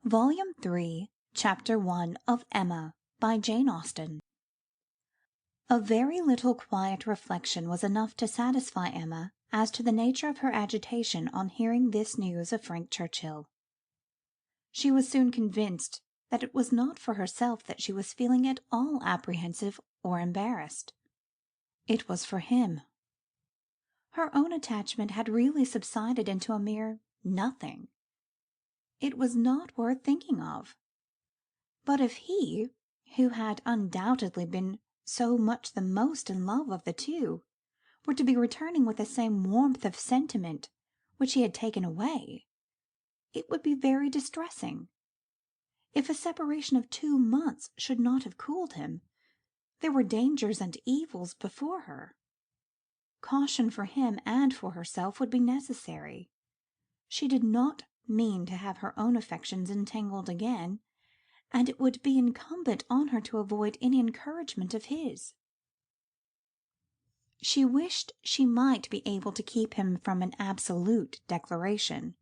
Volume 3, Chapter 1 of Emma, by Jane Austen. A very little quiet reflection was enough to satisfy Emma as to the nature of her agitation on hearing this news of Frank Churchill. She was soon convinced that it was not for herself that she was feeling at all apprehensive or embarrassed. It was for him. Her own attachment had really subsided into a mere nothing. It was not worth thinking of. But if he, who had undoubtedly been so much the most in love of the two, were to be returning with the same warmth of sentiment which he had taken away, it would be very distressing. If a separation of 2 months should not have cooled him, there were dangers and evils before her. Caution for him and for herself would be necessary. She did not mean to have her own affections entangled again, and it would be incumbent on her to avoid any encouragement of his. She wished she might be able to keep him from an absolute declaration.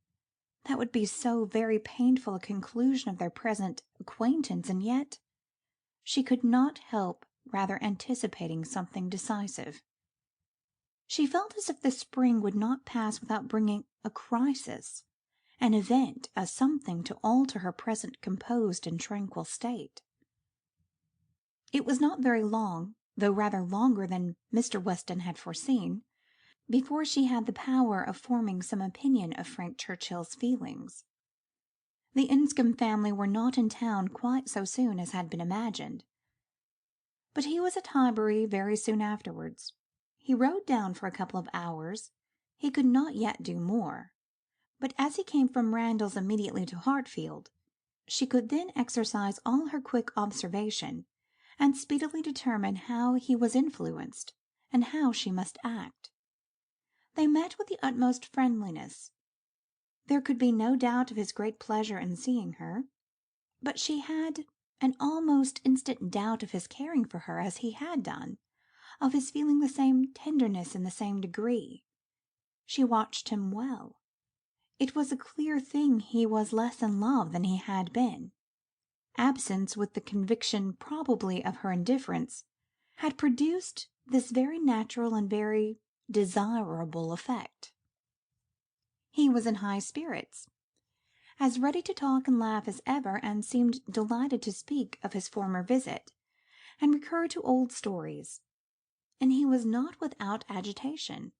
That would be so very painful a conclusion of their present acquaintance, and yet she could not help rather anticipating something decisive. She felt as if the spring would not pass without bringing a crisis, an event, a something to alter her present composed and tranquil state. It was not very long, though rather longer than Mr. Weston had foreseen, before she had the power of forming some opinion of Frank Churchill's feelings. The Inscombe family were not in town quite so soon as had been imagined, but he was at Highbury very soon afterwards. He rode down for a couple of hours. He could not yet do more, but as he came from Randalls immediately to Hartfield, she could then exercise all her quick observation, and speedily determine how he was influenced, and how she must act. They met with the utmost friendliness. There could be no doubt of his great pleasure in seeing her, but she had an almost instant doubt of his caring for her as he had done, of his feeling the same tenderness in the same degree. She watched him well. It was a clear thing he was less in love than he had been. Absence, with the conviction probably of her indifference, had produced this very natural and very desirable effect. He was in high spirits, as ready to talk and laugh as ever, and seemed delighted to speak of his former visit, and recur to old stories. And he was not without agitation.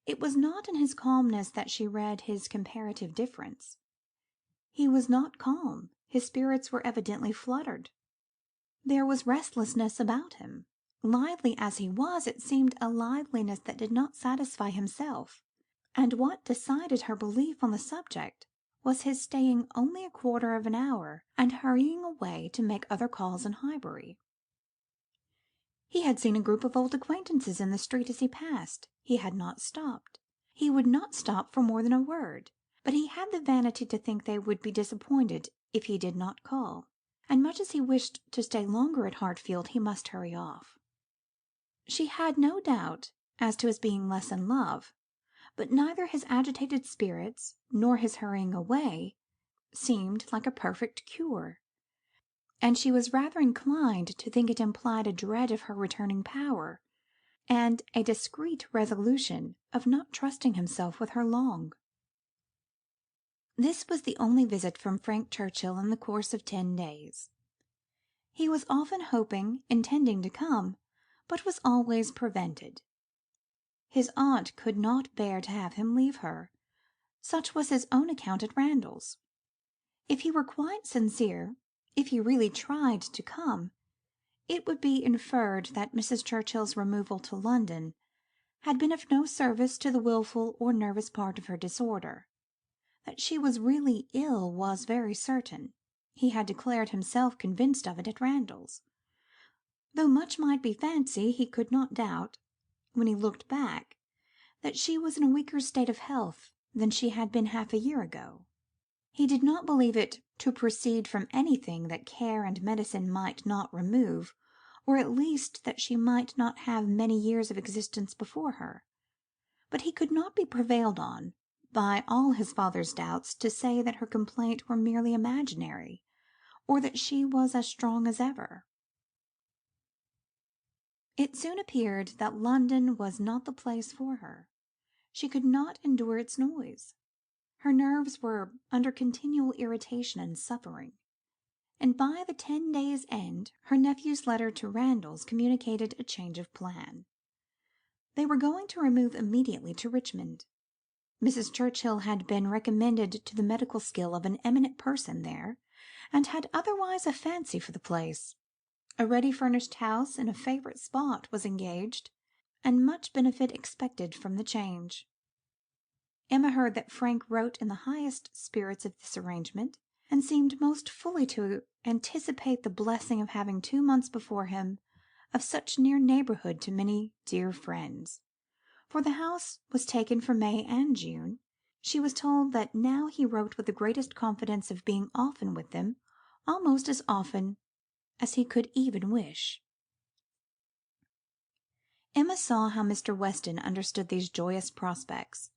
It was not in his calmness that she read his comparative difference. He was not calm. His spirits were evidently fluttered. There was restlessness about him. Lively as he was, it seemed a liveliness that did not satisfy himself, and what decided her belief on the subject was his staying only a quarter of an hour, and hurrying away to make other calls in Highbury. He had seen a group of old acquaintances in the street as he passed. He had not stopped. He would not stop for more than a word, but he had the vanity to think they would be disappointed if he did not call, and much as he wished to stay longer at Hartfield, he must hurry off. She had no doubt as to his being less in love, but neither his agitated spirits nor his hurrying away seemed like a perfect cure, and she was rather inclined to think it implied a dread of her returning power, and a discreet resolution of not trusting himself with her long. This was the only visit from Frank Churchill in the course of 10 days. He was often hoping, intending to come, but was always prevented. His aunt could not bear to have him leave her. Such was his own account at Randalls. If he were quite sincere, if he really tried to come, it would be inferred that Mrs. Churchill's removal to London had been of no service to the wilful or nervous part of her disorder. That she was really ill was very certain. He had declared himself convinced of it at Randalls. Though much might be fancy, he could not doubt, when he looked back, that she was in a weaker state of health than she had been half a year ago. He did not believe it to proceed from anything that care and medicine might not remove, or at least that she might not have many years of existence before her. But he could not be prevailed on, by all his father's doubts to say that her complaint were merely imaginary, or that she was as strong as ever. It soon appeared that London was not the place for her. She could not endure its noise. Her nerves were under continual irritation and suffering, and by the 10 days' end her nephew's letter to Randalls communicated a change of plan. They were going to remove immediately to Richmond. Mrs. Churchill had been recommended to the medical skill of an eminent person there, and had otherwise a fancy for the place. A ready furnished house in a favourite spot was engaged, and much benefit expected from the change. Emma heard that Frank wrote in the highest spirits of this arrangement, and seemed most fully to anticipate the blessing of having 2 months before him of such near neighbourhood to many dear friends. For the house was taken for May and June. She was told that now he wrote with the greatest confidence of being often with them, almost as often as he could even wish. Emma saw how Mr. Weston understood these joyous prospects.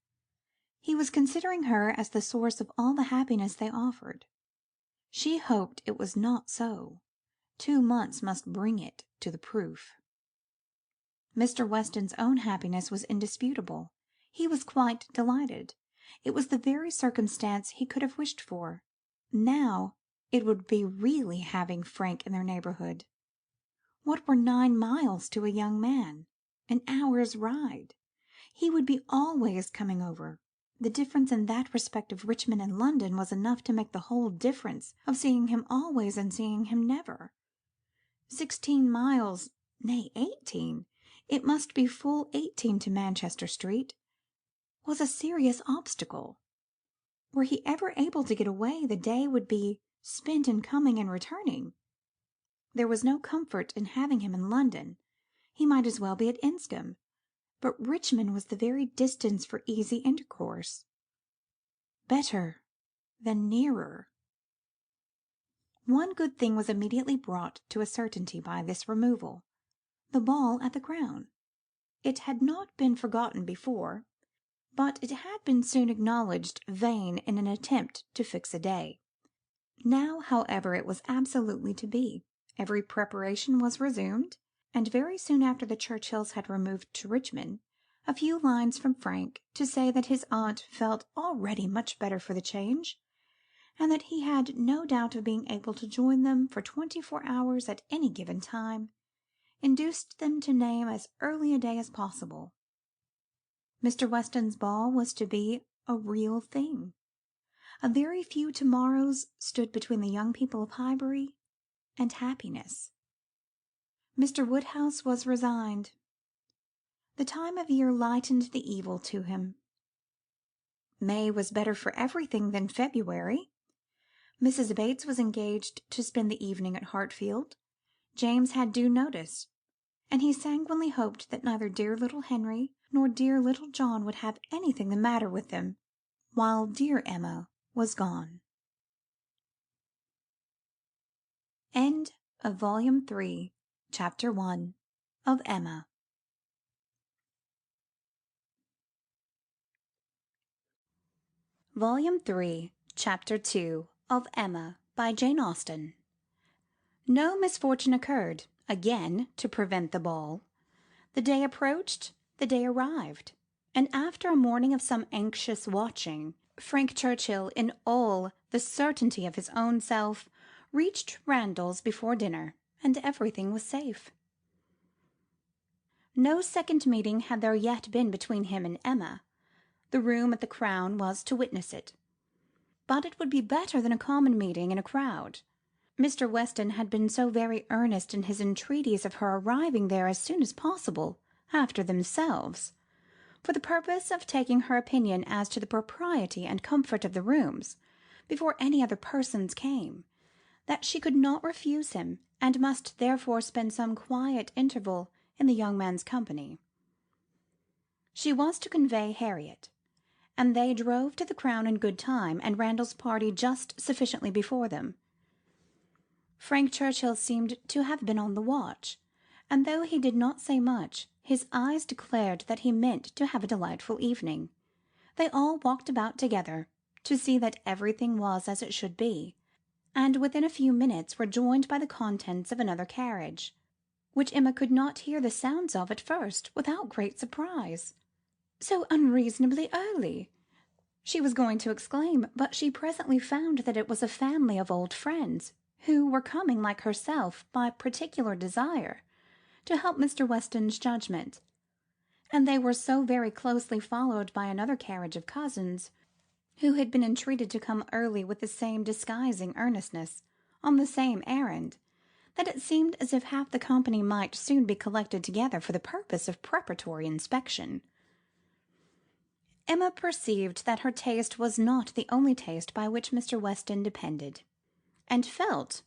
He was considering her as the source of all the happiness they offered. She hoped it was not so. 2 months must bring it to the proof. Mr. Weston's own happiness was indisputable. He was quite delighted. It was the very circumstance he could have wished for. Now it would be really having Frank in their neighbourhood. What were 9 miles to a young man? An hour's ride. He would be always coming over. The difference in that respect of Richmond and London was enough to make the whole difference of seeing him always and seeing him never. 16 miles, nay 18, it must be full 18 to Manchester Street, was a serious obstacle. Were he ever able to get away, the day would be spent in coming and returning. There was no comfort in having him in London. He might as well be at Enscombe. But Richmond was the very distance for easy intercourse. Better than nearer. One good thing was immediately brought to a certainty by this removal: the ball at the Crown. It had not been forgotten before, but it had been soon acknowledged vain in an attempt to fix a day. Now, however, it was absolutely to be. Every preparation was resumed, and very soon after the Churchills had removed to Richmond, a few lines from Frank to say that his aunt felt already much better for the change, and that he had no doubt of being able to join them for 24 hours at any given time, induced them to name as early a day as possible. Mr. Weston's ball was to be a real thing. A very few to-morrows stood between the young people of Highbury and happiness. Mr. Woodhouse was resigned. The time of year lightened the evil to him. May was better for everything than February. Mrs. Bates was engaged to spend the evening at Hartfield. James had due notice, and he sanguinely hoped that neither dear little Henry nor dear little John would have anything the matter with them while dear Emma was gone. End of Volume 3, Chapter 1 of Emma. Volume 3, Chapter 2 of Emma, by Jane Austen. No misfortune occurred, again, to prevent the ball. The day approached, the day arrived, and after a morning of some anxious watching, Frank Churchill, in all the certainty of his own self, reached Randalls before dinner, and everything was safe. No second meeting had there yet been between him and Emma. The room at the Crown was to witness it. But it would be better than a common meeting in a crowd. Mr. Weston had been so very earnest in his entreaties of her arriving there as soon as possible after themselves, for the purpose of taking her opinion as to the propriety and comfort of the rooms before any other persons came, that she could not refuse him, and must therefore spend some quiet interval in the young man's company. She was to convey Harriet, and they drove to the Crown in good time, and Randall's party just sufficiently before them. Frank Churchill seemed to have been on the watch, and though he did not say much, his eyes declared that he meant to have a delightful evening. They all walked about together to see that everything was as it should be, and within a few minutes were joined by the contents of another carriage, which Emma could not hear the sounds of at first without great surprise. "So unreasonably early!" she was going to exclaim, but she presently found that it was a family of old friends, who were coming, like herself, by particular desire, to help Mr. Weston's judgment, and they were so very closely followed by another carriage of cousins, who had been entreated to come early with the same disguising earnestness, on the same errand, that it seemed as if half the company might soon be collected together for the purpose of preparatory inspection. Emma perceived that her taste was not the only taste by which Mr. Weston depended, and felt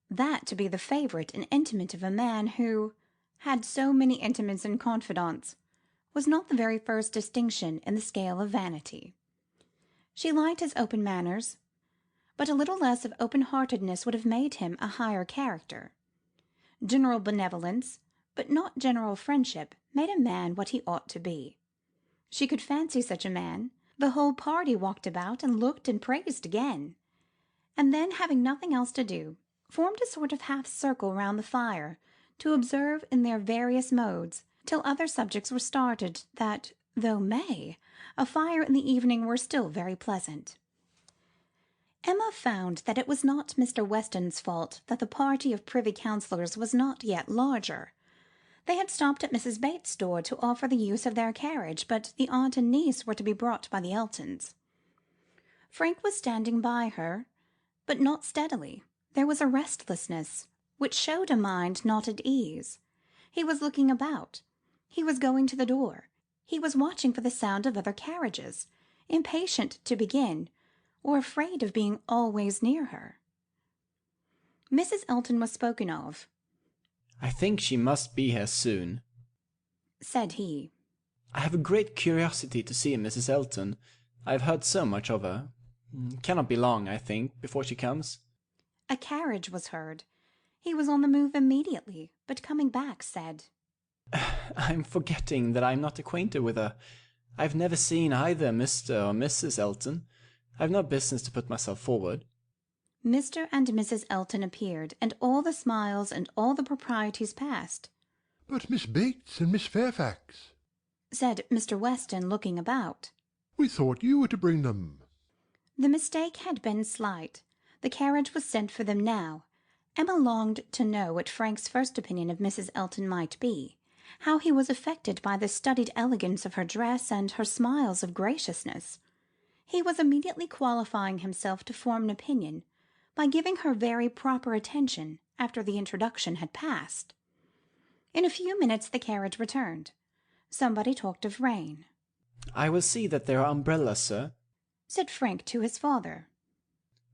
that to be the favourite and intimate of a man who had so many intimates and confidants was not the very first distinction in the scale of vanity. She liked his open manners, but a little less of open-heartedness would have made him a higher character. General benevolence, but not general friendship, made a man what he ought to be. She could fancy such a man. The whole party walked about and looked and praised again, and then, having nothing else to do, formed a sort of half-circle round the fire to observe in their various modes, till other subjects were started that, though May, a fire in the evening were still very pleasant. Emma found that it was not Mr. Weston's fault that the party of privy councillors was not yet larger. They had stopped at Mrs. Bates's door to offer the use of their carriage, but the aunt and niece were to be brought by the Eltons. Frank was standing by her, but not steadily. There was a restlessness which showed a mind not at ease. He was looking about. He was going to the door. He was watching for the sound of other carriages, impatient to begin, or afraid of being always near her. Mrs. Elton was spoken of. "I think she must be here soon," said he. "I have a great curiosity to see Mrs. Elton. I have heard so much of her. Cannot be long, I think, before she comes." A carriage was heard. He was on the move immediately, but coming back, said, "I'm forgetting that I'm not acquainted with her. I've never seen either Mr. or Mrs. Elton. I've no business to put myself forward." Mr. and Mrs. Elton appeared, and all the smiles and all the proprieties passed. "But Miss Bates and Miss Fairfax," said Mr. Weston, looking about. "We thought you were to bring them." The mistake had been slight. The carriage was sent for them now. Emma longed to know what Frank's first opinion of Mrs. Elton might be, how he was affected by the studied elegance of her dress and her smiles of graciousness. He was immediately qualifying himself to form an opinion, by giving her very proper attention after the introduction had passed. In a few minutes the carriage returned. Somebody talked of rain. "I will see that there are umbrellas, sir," said Frank to his father.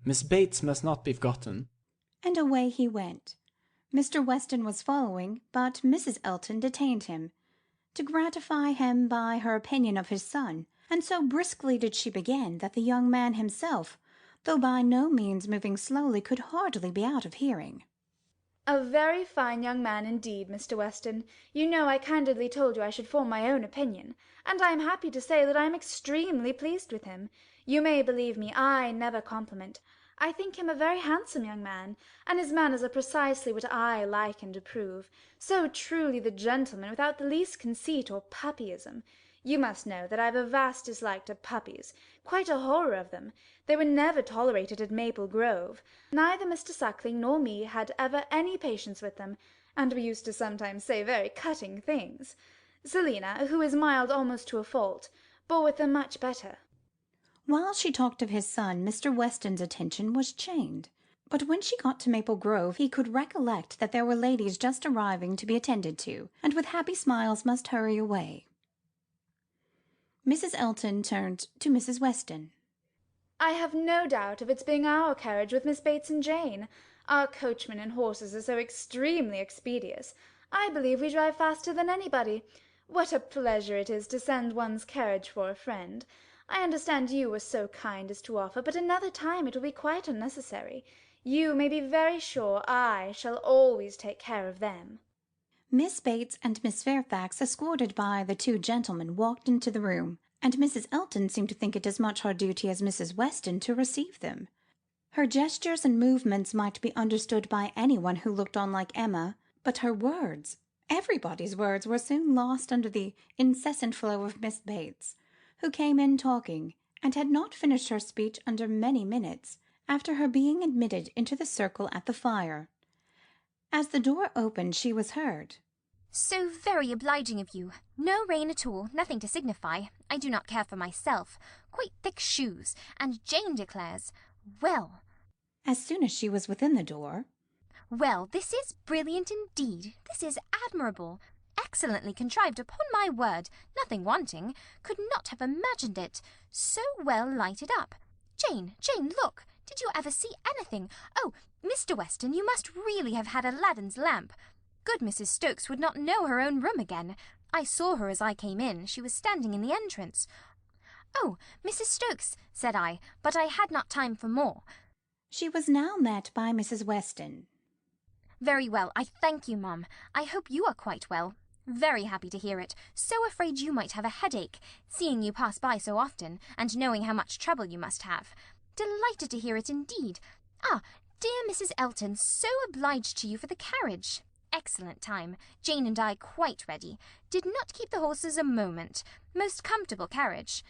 "Miss Bates must not be forgotten." And away he went. Mr. Weston was following, but Mrs. Elton detained him, to gratify him by her opinion of his son, and so briskly did she begin, that the young man himself, though by no means moving slowly, could hardly be out of hearing. "A very fine young man indeed, Mr. Weston. You know I candidly told you I should form my own opinion, and I am happy to say that I am extremely pleased with him. You may believe me, I never compliment. I think him a very handsome young man, and his manners are precisely what I like and approve. So truly the gentleman, without the least conceit or puppyism. You must know that I have a vast dislike to puppies, quite a horror of them. They were never tolerated at Maple Grove. Neither Mr. Suckling nor me had ever any patience with them, and we used to sometimes say very cutting things. Selina, who is mild almost to a fault, bore with them much better." While she talked of his son, Mr. Weston's attention was chained, but when she got to Maple Grove he could recollect that there were ladies just arriving to be attended to, and with happy smiles must hurry away. Mrs. Elton turned to Mrs. Weston. "I have no doubt of its being our carriage with Miss Bates and Jane. Our coachman and horses are so extremely expeditious. I believe we drive faster than anybody. What a pleasure it is to send one's carriage for a friend. I understand you were so kind as to offer, but another time it will be quite unnecessary. You may be very sure I shall always take care of them." Miss Bates and Miss Fairfax, escorted by the two gentlemen, walked into the room, and Mrs. Elton seemed to think it as much her duty as Mrs. Weston to receive them. Her gestures and movements might be understood by anyone who looked on like Emma, but her words, everybody's words, were soon lost under the incessant flow of Miss Bates, who came in talking, and had not finished her speech under many minutes after her being admitted into the circle at the fire. As the door opened, she was heard. "So very obliging of you. No rain at all, nothing to signify. I do not care for myself. Quite thick shoes, and Jane declares, well." As soon as she was within the door, "Well, this is brilliant indeed. This is admirable. Excellently contrived, upon my word. Nothing wanting. Could not have imagined it. So well lighted up. Jane, Jane, look. Did you ever see anything? Oh, Mr. Weston, you must really have had Aladdin's lamp. Good Mrs. Stokes would not know her own room again. I saw her as I came in. She was standing in the entrance. Oh, Mrs. Stokes, said I, but I had not time for more. She was now met by Mrs. Weston. Very well, I thank you, Mum. I hope you are quite well. Very happy to hear it. So afraid you might have a headache, seeing you pass by so often, and knowing how much trouble you must have. Delighted to hear it indeed. Ah, dear Mrs. Elton, so obliged to you for the carriage. Excellent time. Jane and I quite ready. Did not keep the horses a moment. Most comfortable carriage.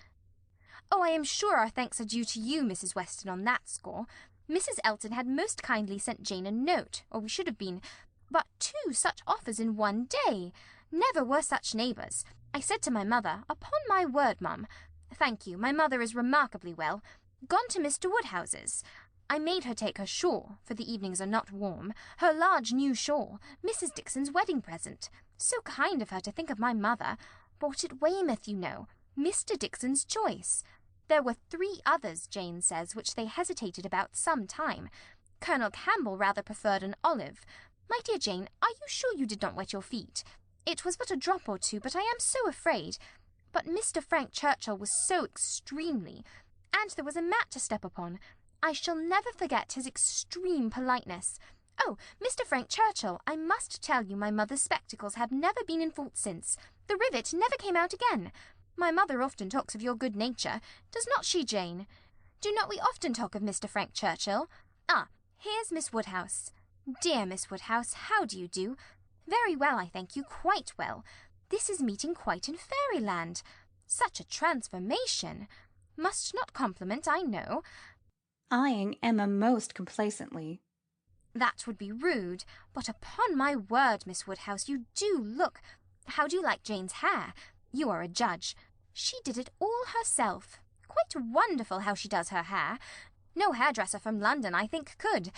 Oh, I am sure our thanks are due to you, Mrs. Weston, on that score. Mrs. Elton had most kindly sent Jane a note, or we should have been. But 2 such offers in one day. Never were such neighbours. I said to my mother, upon my word, Mum. Thank you, my mother is remarkably well. Gone to Mr. Woodhouse's. I made her take her shawl, for the evenings are not warm, her large new shawl, Mrs. Dixon's wedding present. So kind of her to think of my mother. Bought at Weymouth, you know. Mr. Dixon's choice. There were 3 others, Jane says, which they hesitated about some time. Colonel Campbell rather preferred an olive. My dear Jane, are you sure you did not wet your feet? It was but a drop or 2, but I am so afraid. But Mr. Frank Churchill was so extremely, and there was a mat to step upon. I shall never forget his extreme politeness. Oh, Mr. Frank Churchill, I must tell you my mother's spectacles have never been in fault since. The rivet never came out again. My mother often talks of your good nature. Does not she, Jane? Do not we often talk of Mr. Frank Churchill? Ah, here's Miss Woodhouse. Dear Miss Woodhouse, how do you do? Very well, I thank you, quite well. This is meeting quite in fairyland. Such a transformation. Must not compliment, I know. Eyeing Emma most complacently. That would be rude, but upon my word, Miss Woodhouse, you do look. How do you like Jane's hair? You are a judge. She did it all herself. Quite wonderful how she does her hair. No hairdresser from London, I think, could.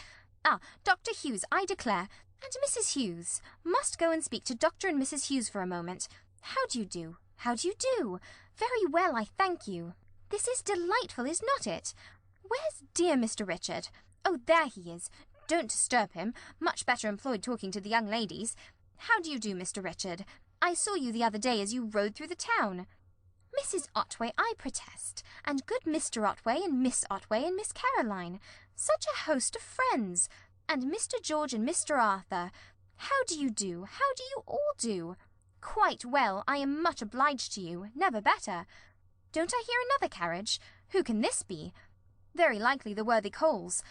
Ah, Dr. Hughes, I declare, and Mrs. Hughes. Must go and speak to Dr. and Mrs. Hughes for a moment. How do you do? How do you do? Very well, I thank you. This is delightful, is not it? Where's dear Mr. Richard? Oh, there he is. Don't disturb him. Much better employed talking to the young ladies. How do you do, Mr. Richard? I saw you the other day as you rode through the town. Mrs. Otway, I protest, and good Mr. Otway and Miss Otway and Miss Caroline. Such a host of friends. And Mr. George and Mr. Arthur. How do you do? How do you all do? Quite well. I am much obliged to you. Never better. Don't I hear another carriage? Who can this be? Very likely the worthy Coles.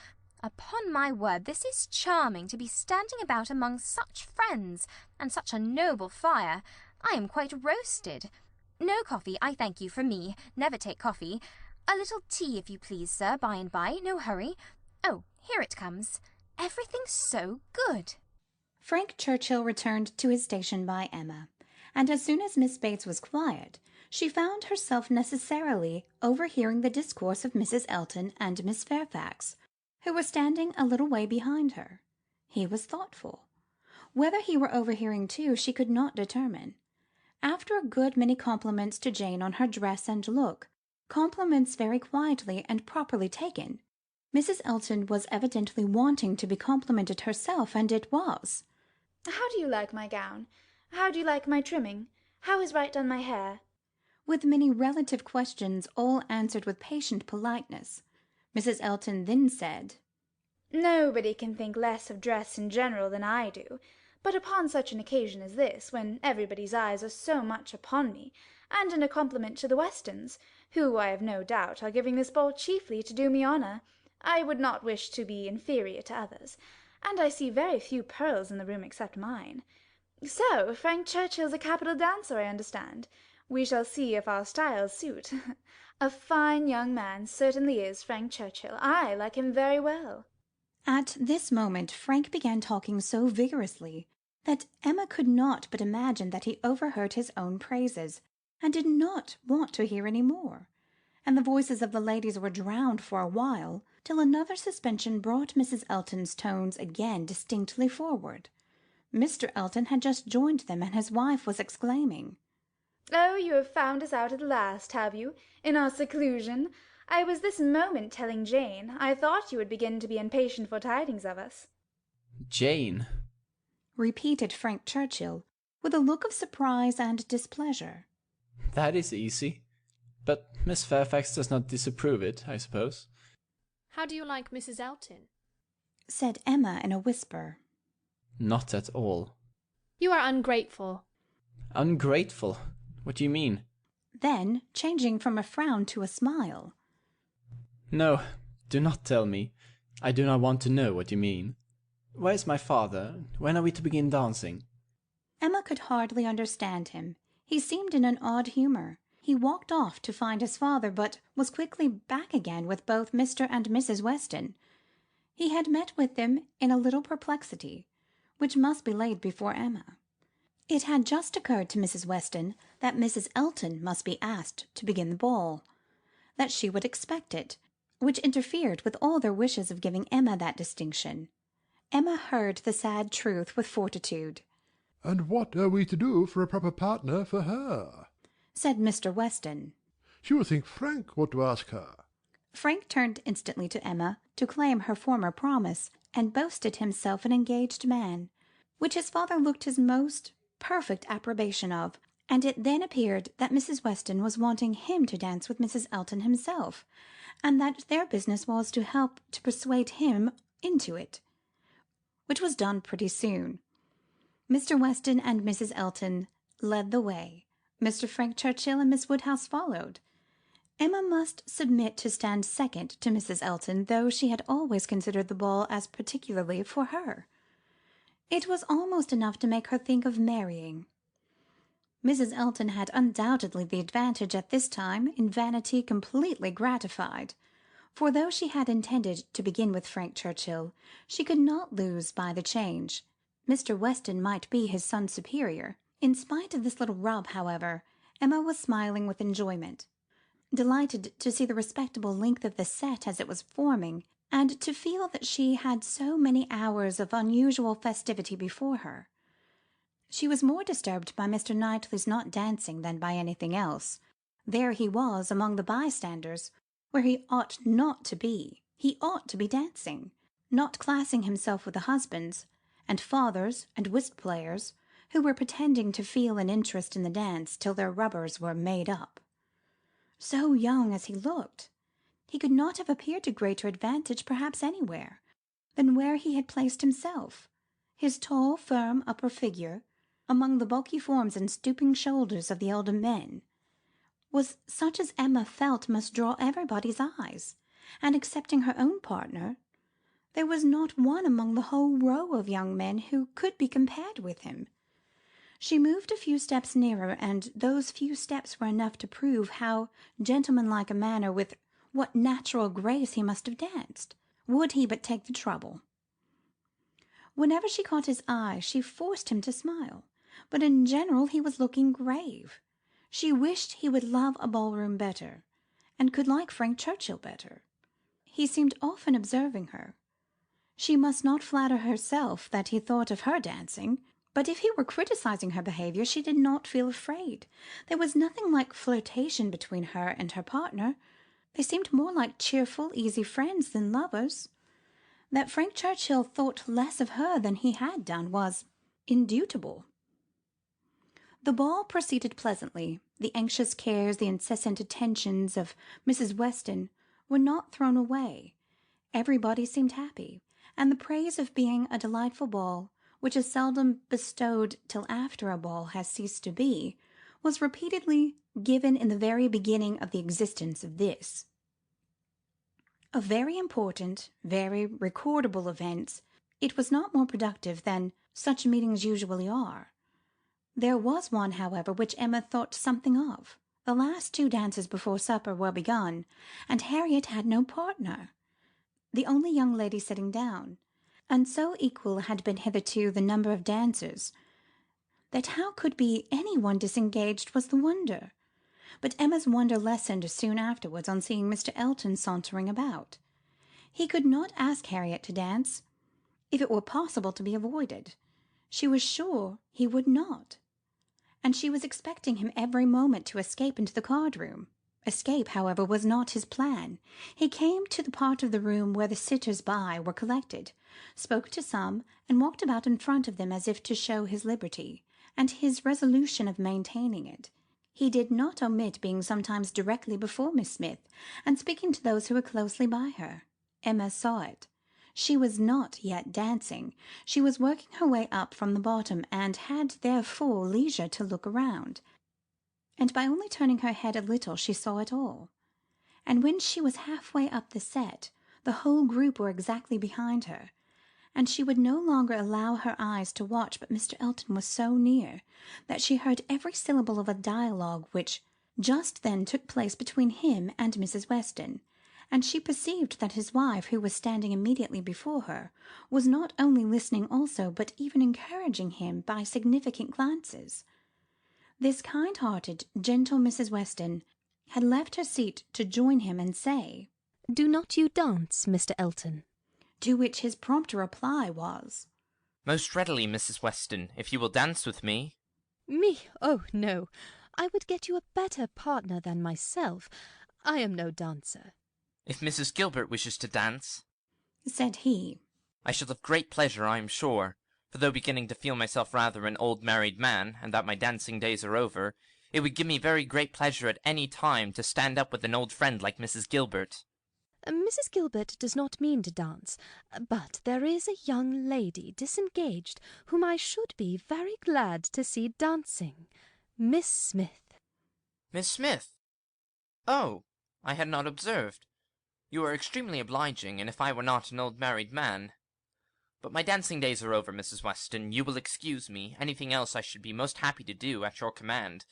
Upon my word, this is charming to be standing about among such friends, and such a noble fire. I am quite roasted. No coffee, I thank you, for me. Never take coffee. A little tea, if you please, sir, by and by. No hurry. Oh, here it comes. Everything's so good. Frank Churchill returned to his station by Emma, and as soon as Miss Bates was quiet, she found herself necessarily overhearing the discourse of Mrs. Elton and Miss Fairfax, who were standing a little way behind her. He was thoughtful. Whether he were overhearing too, she could not determine. After a good many compliments to Jane on her dress and look, compliments very quietly and properly taken, Mrs. Elton was evidently wanting to be complimented herself, and it was. How do you like my gown? How do you like my trimming? How is right done my hair? With many relative questions, all answered with patient politeness. Mrs. Elton then said, Nobody can think less of dress in general than I do, but upon such an occasion as this, when everybody's eyes are so much upon me, and in a compliment to the Westons, who, I have no doubt, are giving this ball chiefly to do me honour. I would not wish to be inferior to others, and I see very few pearls in the room except mine. So Frank Churchill's a capital dancer, I understand. We shall see if our styles suit. A fine young man certainly is Frank Churchill. I like him very well." At this moment Frank began talking so vigorously that Emma could not but imagine that he overheard his own praises, and did not want to hear any more, and the voices of the ladies were drowned for a while, till another suspension brought Mrs. Elton's tones again distinctly forward. Mr. Elton had just joined them, and his wife was exclaiming, "Oh, you have found us out at last, have you, in our seclusion? I was this moment telling Jane. I thought you would begin to be impatient for tidings of us." Jane, repeated Frank Churchill, with a look of surprise and displeasure. that is easy. But Miss Fairfax does not disapprove it, I suppose. How do you like Mrs. Elton? Said Emma in a whisper. Not at all. You are ungrateful. Ungrateful? What do you mean? Then, changing from a frown to a smile. No, do not tell me. I do not want to know what you mean. Where is my father? When are we to begin dancing? Emma could hardly understand him. He seemed in an odd humour. He walked off to find his father, but was quickly back again with both Mr. and Mrs. Weston. He had met with them in a little perplexity, which must be laid before Emma. It had just occurred to Mrs. Weston that Mrs. Elton must be asked to begin the ball, that she would expect it, which interfered with all their wishes of giving Emma that distinction. Emma heard the sad truth with fortitude. "And what are we to do for a proper partner for her?" said Mr. Weston. "She will think Frank ought to ask her." Frank turned instantly to Emma to claim her former promise, and boasted himself an engaged man, which his father looked his most perfect approbation of, and it then appeared that Mrs. Weston was wanting him to dance with Mrs. Elton himself, and that their business was to help to persuade him into it, which was done pretty soon. Mr. Weston and Mrs. Elton led the way. Mr. Frank Churchill and Miss Woodhouse followed. Emma must submit to stand second to Mrs. Elton, though she had always considered the ball as particularly for her. It was almost enough to make her think of marrying. Mrs. Elton had undoubtedly the advantage at this time, in vanity completely gratified, for though she had intended to begin with Frank Churchill, she could not lose by the change. Mr. Weston might be his son's superior. In spite of this little rub, however, Emma was smiling with enjoyment, delighted to see the respectable length of the set as it was forming, and to feel that she had so many hours of unusual festivity before her. She was more disturbed by Mr. Knightley's not dancing than by anything else. There he was among the bystanders, where he ought not to be. He ought to be dancing, not classing himself with the husbands, and fathers, and whist-players, who were pretending to feel an interest in the dance till their rubbers were made up. So young as he looked, he could not have appeared to greater advantage perhaps anywhere than where he had placed himself. His tall, firm upper figure, among the bulky forms and stooping shoulders of the elder men, was such as Emma felt must draw everybody's eyes, and excepting her own partner, there was not one among the whole row of young men who could be compared with him. She moved a few steps nearer, and those few steps were enough to prove how gentlemanlike a manner, with what natural grace he must have danced, would he but take the trouble. Whenever she caught his eye, she forced him to smile, but in general he was looking grave. She wished he would love a ballroom better, and could like Frank Churchill better. He seemed often observing her. She must not flatter herself that he thought of her dancing, but if he were criticizing her behaviour, she did not feel afraid. There was nothing like flirtation between her and her partner. They seemed more like cheerful, easy friends than lovers. That Frank Churchill thought less of her than he had done was indubitable. The ball proceeded pleasantly. The anxious cares, the incessant attentions of Mrs. Weston were not thrown away. Everybody seemed happy, and the praise of being a delightful ball, which is seldom bestowed till after a ball has ceased to be, was repeatedly given in the very beginning of the existence of this. Of very important, very recordable events, it was not more productive than such meetings usually are. There was one, however, which Emma thought something of. The last 2 dances before supper were begun, and Harriet had no partner, the only young lady sitting down, and so equal had been hitherto the number of dancers, that how could be any one disengaged was the wonder. But Emma's wonder lessened soon afterwards on seeing Mr. Elton sauntering about. He could not ask Harriet to dance, if it were possible to be avoided. She was sure he would not, and she was expecting him every moment to escape into the card-room. Escape, however, was not his plan. He came to the part of the room where the sitters-by were collected, spoke to some, and walked about in front of them as if to show his liberty, and his resolution of maintaining it. He did not omit being sometimes directly before Miss Smith, and speaking to those who were closely by her. Emma saw it. She was not yet dancing. She was working her way up from the bottom, and had therefore leisure to look around. And by only turning her head a little she saw it all. And when she was half-way up the set, the whole group were exactly behind her, and she would no longer allow her eyes to watch, but Mr. Elton was so near that she heard every syllable of a dialogue which just then took place between him and Mrs. Weston, and she perceived that his wife, who was standing immediately before her, was not only listening also, but even encouraging him by significant glances. This kind-hearted, gentle Mrs. Weston had left her seat to join him and say, "Do not you dance, Mr. Elton?" To which his prompt reply was, "Most readily, Mrs. Weston, if you will dance with me." "Me? Oh, no. I would get you a better partner than myself. I am no dancer." "If Mrs. Gilbert wishes to dance," said he, "I shall have great pleasure, I am sure, for though beginning to feel myself rather an old married man, and that my dancing days are over, it would give me very great pleasure at any time to stand up with an old friend like Mrs. Gilbert." Mrs. Gilbert does not mean to dance, but there is a young lady disengaged whom I should be very glad to see dancing. Miss Smith." "Miss Smith? Oh, I had not observed. You are extremely obliging, and if I were not an old married man. But my dancing days are over, Mrs. Weston. You will excuse me. Anything else I should be most happy to do at your command.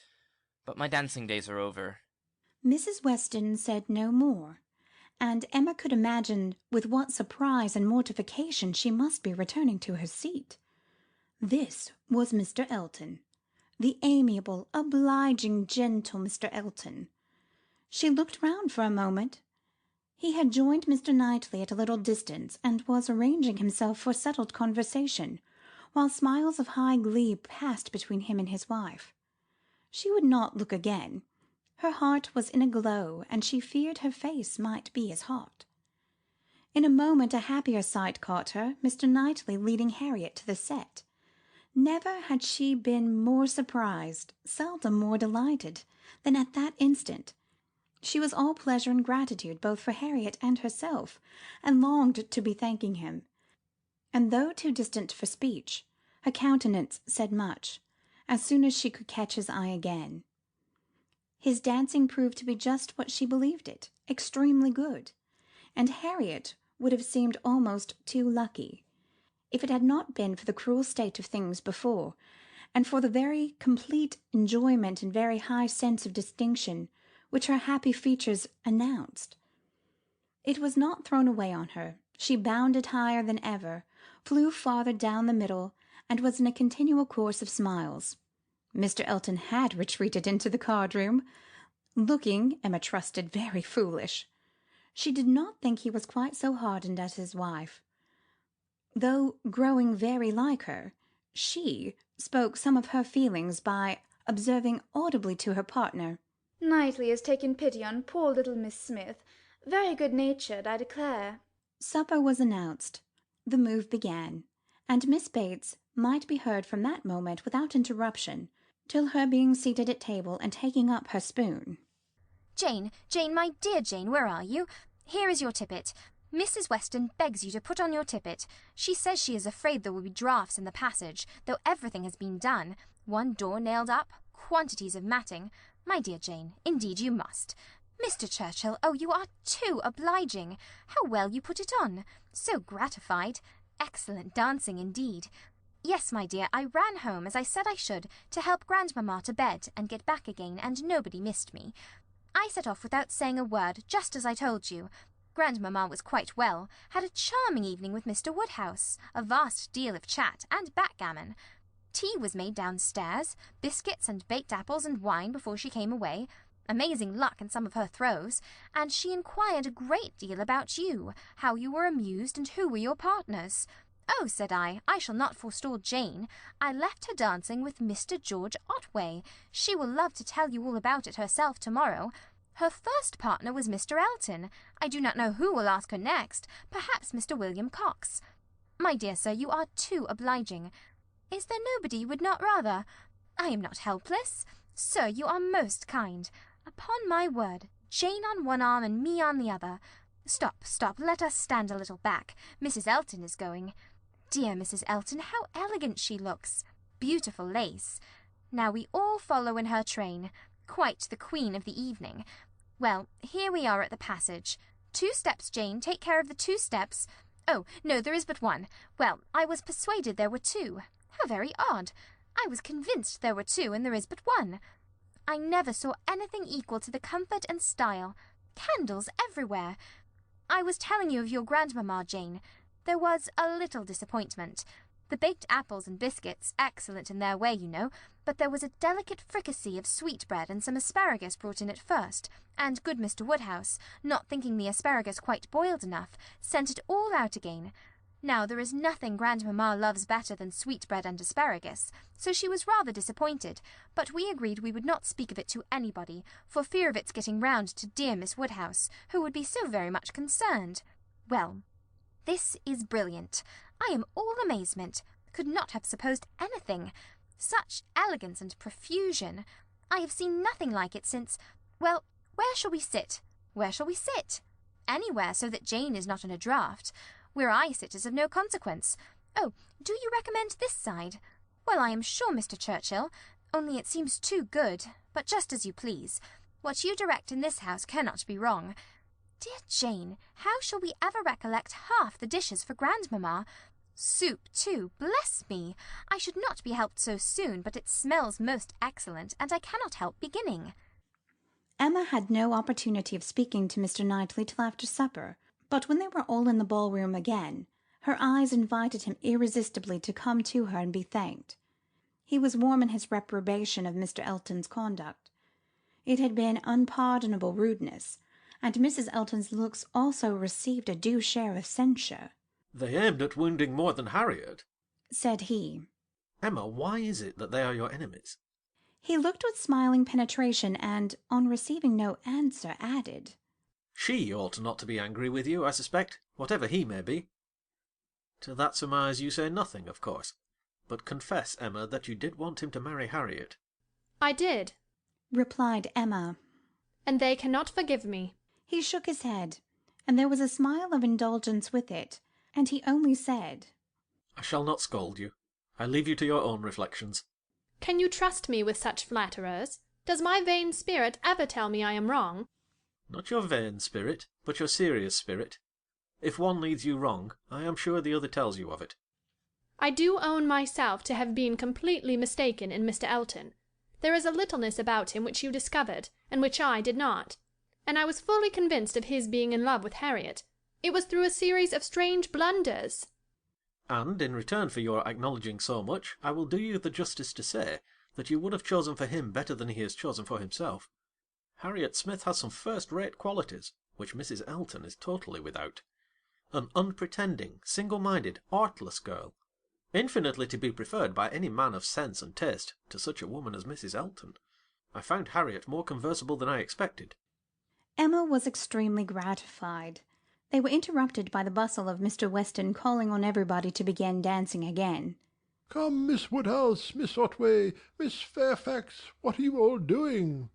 But my dancing days are over." Mrs. Weston said no more, and Emma could imagine with what surprise and mortification she must be returning to her seat. This was Mr. Elton, the amiable, obliging, gentle Mr. Elton. She looked round for a moment. He had joined Mr. Knightley at a little distance, and was arranging himself for settled conversation, while smiles of high glee passed between him and his wife. She would not look again. Her heart was in a glow, and she feared her face might be as hot. In a moment a happier sight caught her, Mr. Knightley leading Harriet to the set. Never had she been more surprised, seldom more delighted, than at that instant. She was all pleasure and gratitude both for Harriet and herself, and longed to be thanking him. And though too distant for speech, her countenance said much, as soon as she could catch his eye again. His dancing proved to be just what she believed it, extremely good, and Harriet would have seemed almost too lucky, if it had not been for the cruel state of things before, and for the very complete enjoyment and very high sense of distinction which her happy features announced. It was not thrown away on her. She bounded higher than ever, flew farther down the middle, and was in a continual course of smiles. Mr. Elton had retreated into the card-room, looking, Emma trusted, very foolish. She did not think he was quite so hardened as his wife, though growing very like her. She spoke some of her feelings by observing audibly to her partner, "Knightley has taken pity on poor little Miss Smith. Very good-natured, I declare." Supper was announced. The move began, and Miss Bates might be heard from that moment without interruption, till her being seated at table and taking up her spoon. Jane, my dear Jane, where are you? Here is your tippet. Mrs. Weston begs you to put on your tippet. She says she is afraid there will be draughts in the passage, though everything has been done. One door nailed up, quantities of matting. My dear Jane, indeed you must. Mr. Churchill, oh, you are too obliging. How well you put it on. So gratified. Excellent dancing indeed. Yes, my dear, I ran home, as I said I should, to help Grandmamma to bed and get back again, and nobody missed me. I set off without saying a word, just as I told you. Grandmamma was quite well, had a charming evening with Mr. Woodhouse, a vast deal of chat and backgammon. Tea was made downstairs, biscuits and baked apples and wine before she came away. Amazing luck in some of her throws, and she inquired a great deal about you, how you were amused, and who were your partners. Oh, said I shall not forestall Jane. I left her dancing with Mr. George Otway. She will love to tell you all about it herself tomorrow. Her first partner was Mr. Elton. I do not know who will ask her next. Perhaps Mr. William Cox. My dear sir, you are too obliging. Is there nobody you would not rather? I am not helpless. Sir, you are most kind. Upon my word, Jane on one arm and me on the other. Stop, let us stand a little back. Mrs. Elton is going. Dear Mrs. Elton, how elegant she looks. Beautiful lace. Now we all follow in her train. Quite the queen of the evening. Well, here we are at the passage. 2 steps, Jane, take care of the 2 steps. Oh, no, there is but one. Well, I was persuaded there were 2. How very odd. I was convinced there were 2, and there is but 1. I never saw anything equal to the comfort and style. Candles everywhere. I was telling you of your grandmamma, Jane. There was a little disappointment. The baked apples and biscuits, excellent in their way, you know, but there was a delicate fricassee of sweetbread and some asparagus brought in at first, and good Mr. Woodhouse, not thinking the asparagus quite boiled enough, sent it all out again. Now, there is nothing Grandmamma loves better than sweetbread and asparagus, so she was rather disappointed, but we agreed we would not speak of it to anybody, for fear of its getting round to dear Miss Woodhouse, who would be so very much concerned. Well, this is brilliant. I am all amazement. Could not have supposed anything. Such elegance and profusion. I have seen nothing like it since... Well, where shall we sit? Where shall we sit? Anywhere, so that Jane is not in a draught. Where I sit is of no consequence. Oh, do you recommend this side? Well, I am sure, Mr. Churchill, only it seems too good, but just as you please. What you direct in this house cannot be wrong. Dear Jane, how shall we ever recollect half the dishes for Grandmamma? Soup, too, bless me! I should not be helped so soon, but it smells most excellent, and I cannot help beginning. Emma had no opportunity of speaking to Mr. Knightley till after supper, but when they were all in the ballroom again, her eyes invited him irresistibly to come to her and be thanked. He was warm in his reprobation of Mr. Elton's conduct. It had been unpardonable rudeness, and Mrs. Elton's looks also received a due share of censure. "They aimed at wounding more than Harriet," said he. "Emma, why is it that they are your enemies?" He looked with smiling penetration, and, on receiving no answer, added, "She ought not to be angry with you, I suspect, whatever he may be. To that surmise you say nothing, of course. But confess, Emma, that you did want him to marry Harriet." I did, replied Emma. and they cannot forgive me. He shook his head, and there was a smile of indulgence with it, and he only said, "I shall not scold you. I leave you to your own reflections." Can you trust me with such flatterers? Does my vain spirit ever tell me I am wrong? Not your vain spirit, but your serious spirit. If one leads you wrong, I am sure the other tells you of it. I do own myself to have been completely mistaken in Mr. Elton. There is a littleness about him which you discovered, and which I did not. And I was fully convinced of his being in love with Harriet. It was through a series of strange blunders. And, in return for your acknowledging so much, I will do you the justice to say that you would have chosen for him better than he has chosen for himself. Harriet Smith has some first-rate qualities, which Mrs. Elton is totally without. An unpretending, single-minded, artless girl, infinitely to be preferred by any man of sense and taste to such a woman as Mrs. Elton. I found Harriet more conversable than I expected." Emma was extremely gratified. They were interrupted by the bustle of Mr. Weston calling on everybody to begin dancing again. "Come, Miss Woodhouse, Miss Otway, Miss Fairfax, what are you all doing?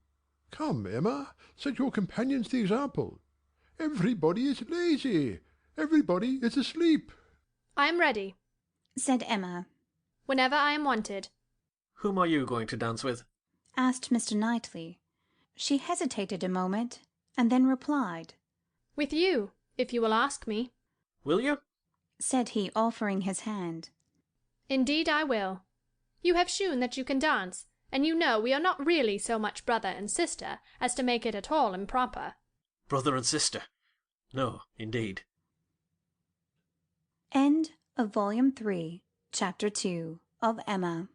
Come, Emma, set your companions the example. Everybody is lazy. Everybody is asleep." I am ready, said Emma. whenever I am wanted. "Whom are you going to dance with?" asked Mr. Knightley. She hesitated a moment, and then replied, "With you, if you will ask me." Will you? said he, offering his hand. "Indeed I will. You have shewn that you can dance, and you know we are not really so much brother and sister as to make it at all improper." Brother and sister? No, indeed. End of Volume 3, Chapter 2 of Emma.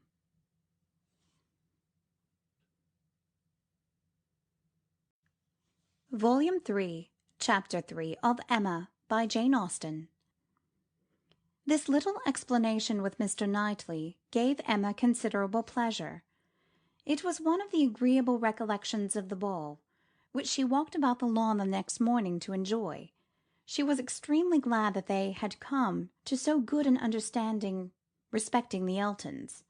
Volume 3, Chapter 3 of Emma by Jane Austen. This little explanation with Mr. Knightley gave Emma considerable pleasure. It was one of the agreeable recollections of the ball, which she walked about the lawn the next morning to enjoy. She was extremely glad that they had come to so good an understanding respecting the Eltons,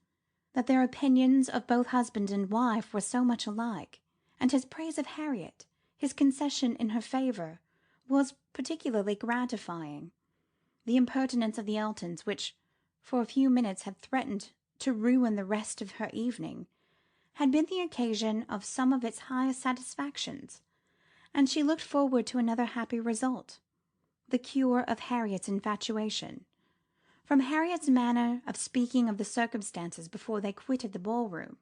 that their opinions of both husband and wife were so much alike, and his praise of Harriet, his concession in her favour, was particularly gratifying. The impertinence of the Eltons, which for a few minutes had threatened to ruin the rest of her evening, had been the occasion of some of its highest satisfactions, and she looked forward to another happy result, the cure of Harriet's infatuation. From Harriet's manner of speaking of the circumstances before they quitted the ballroom,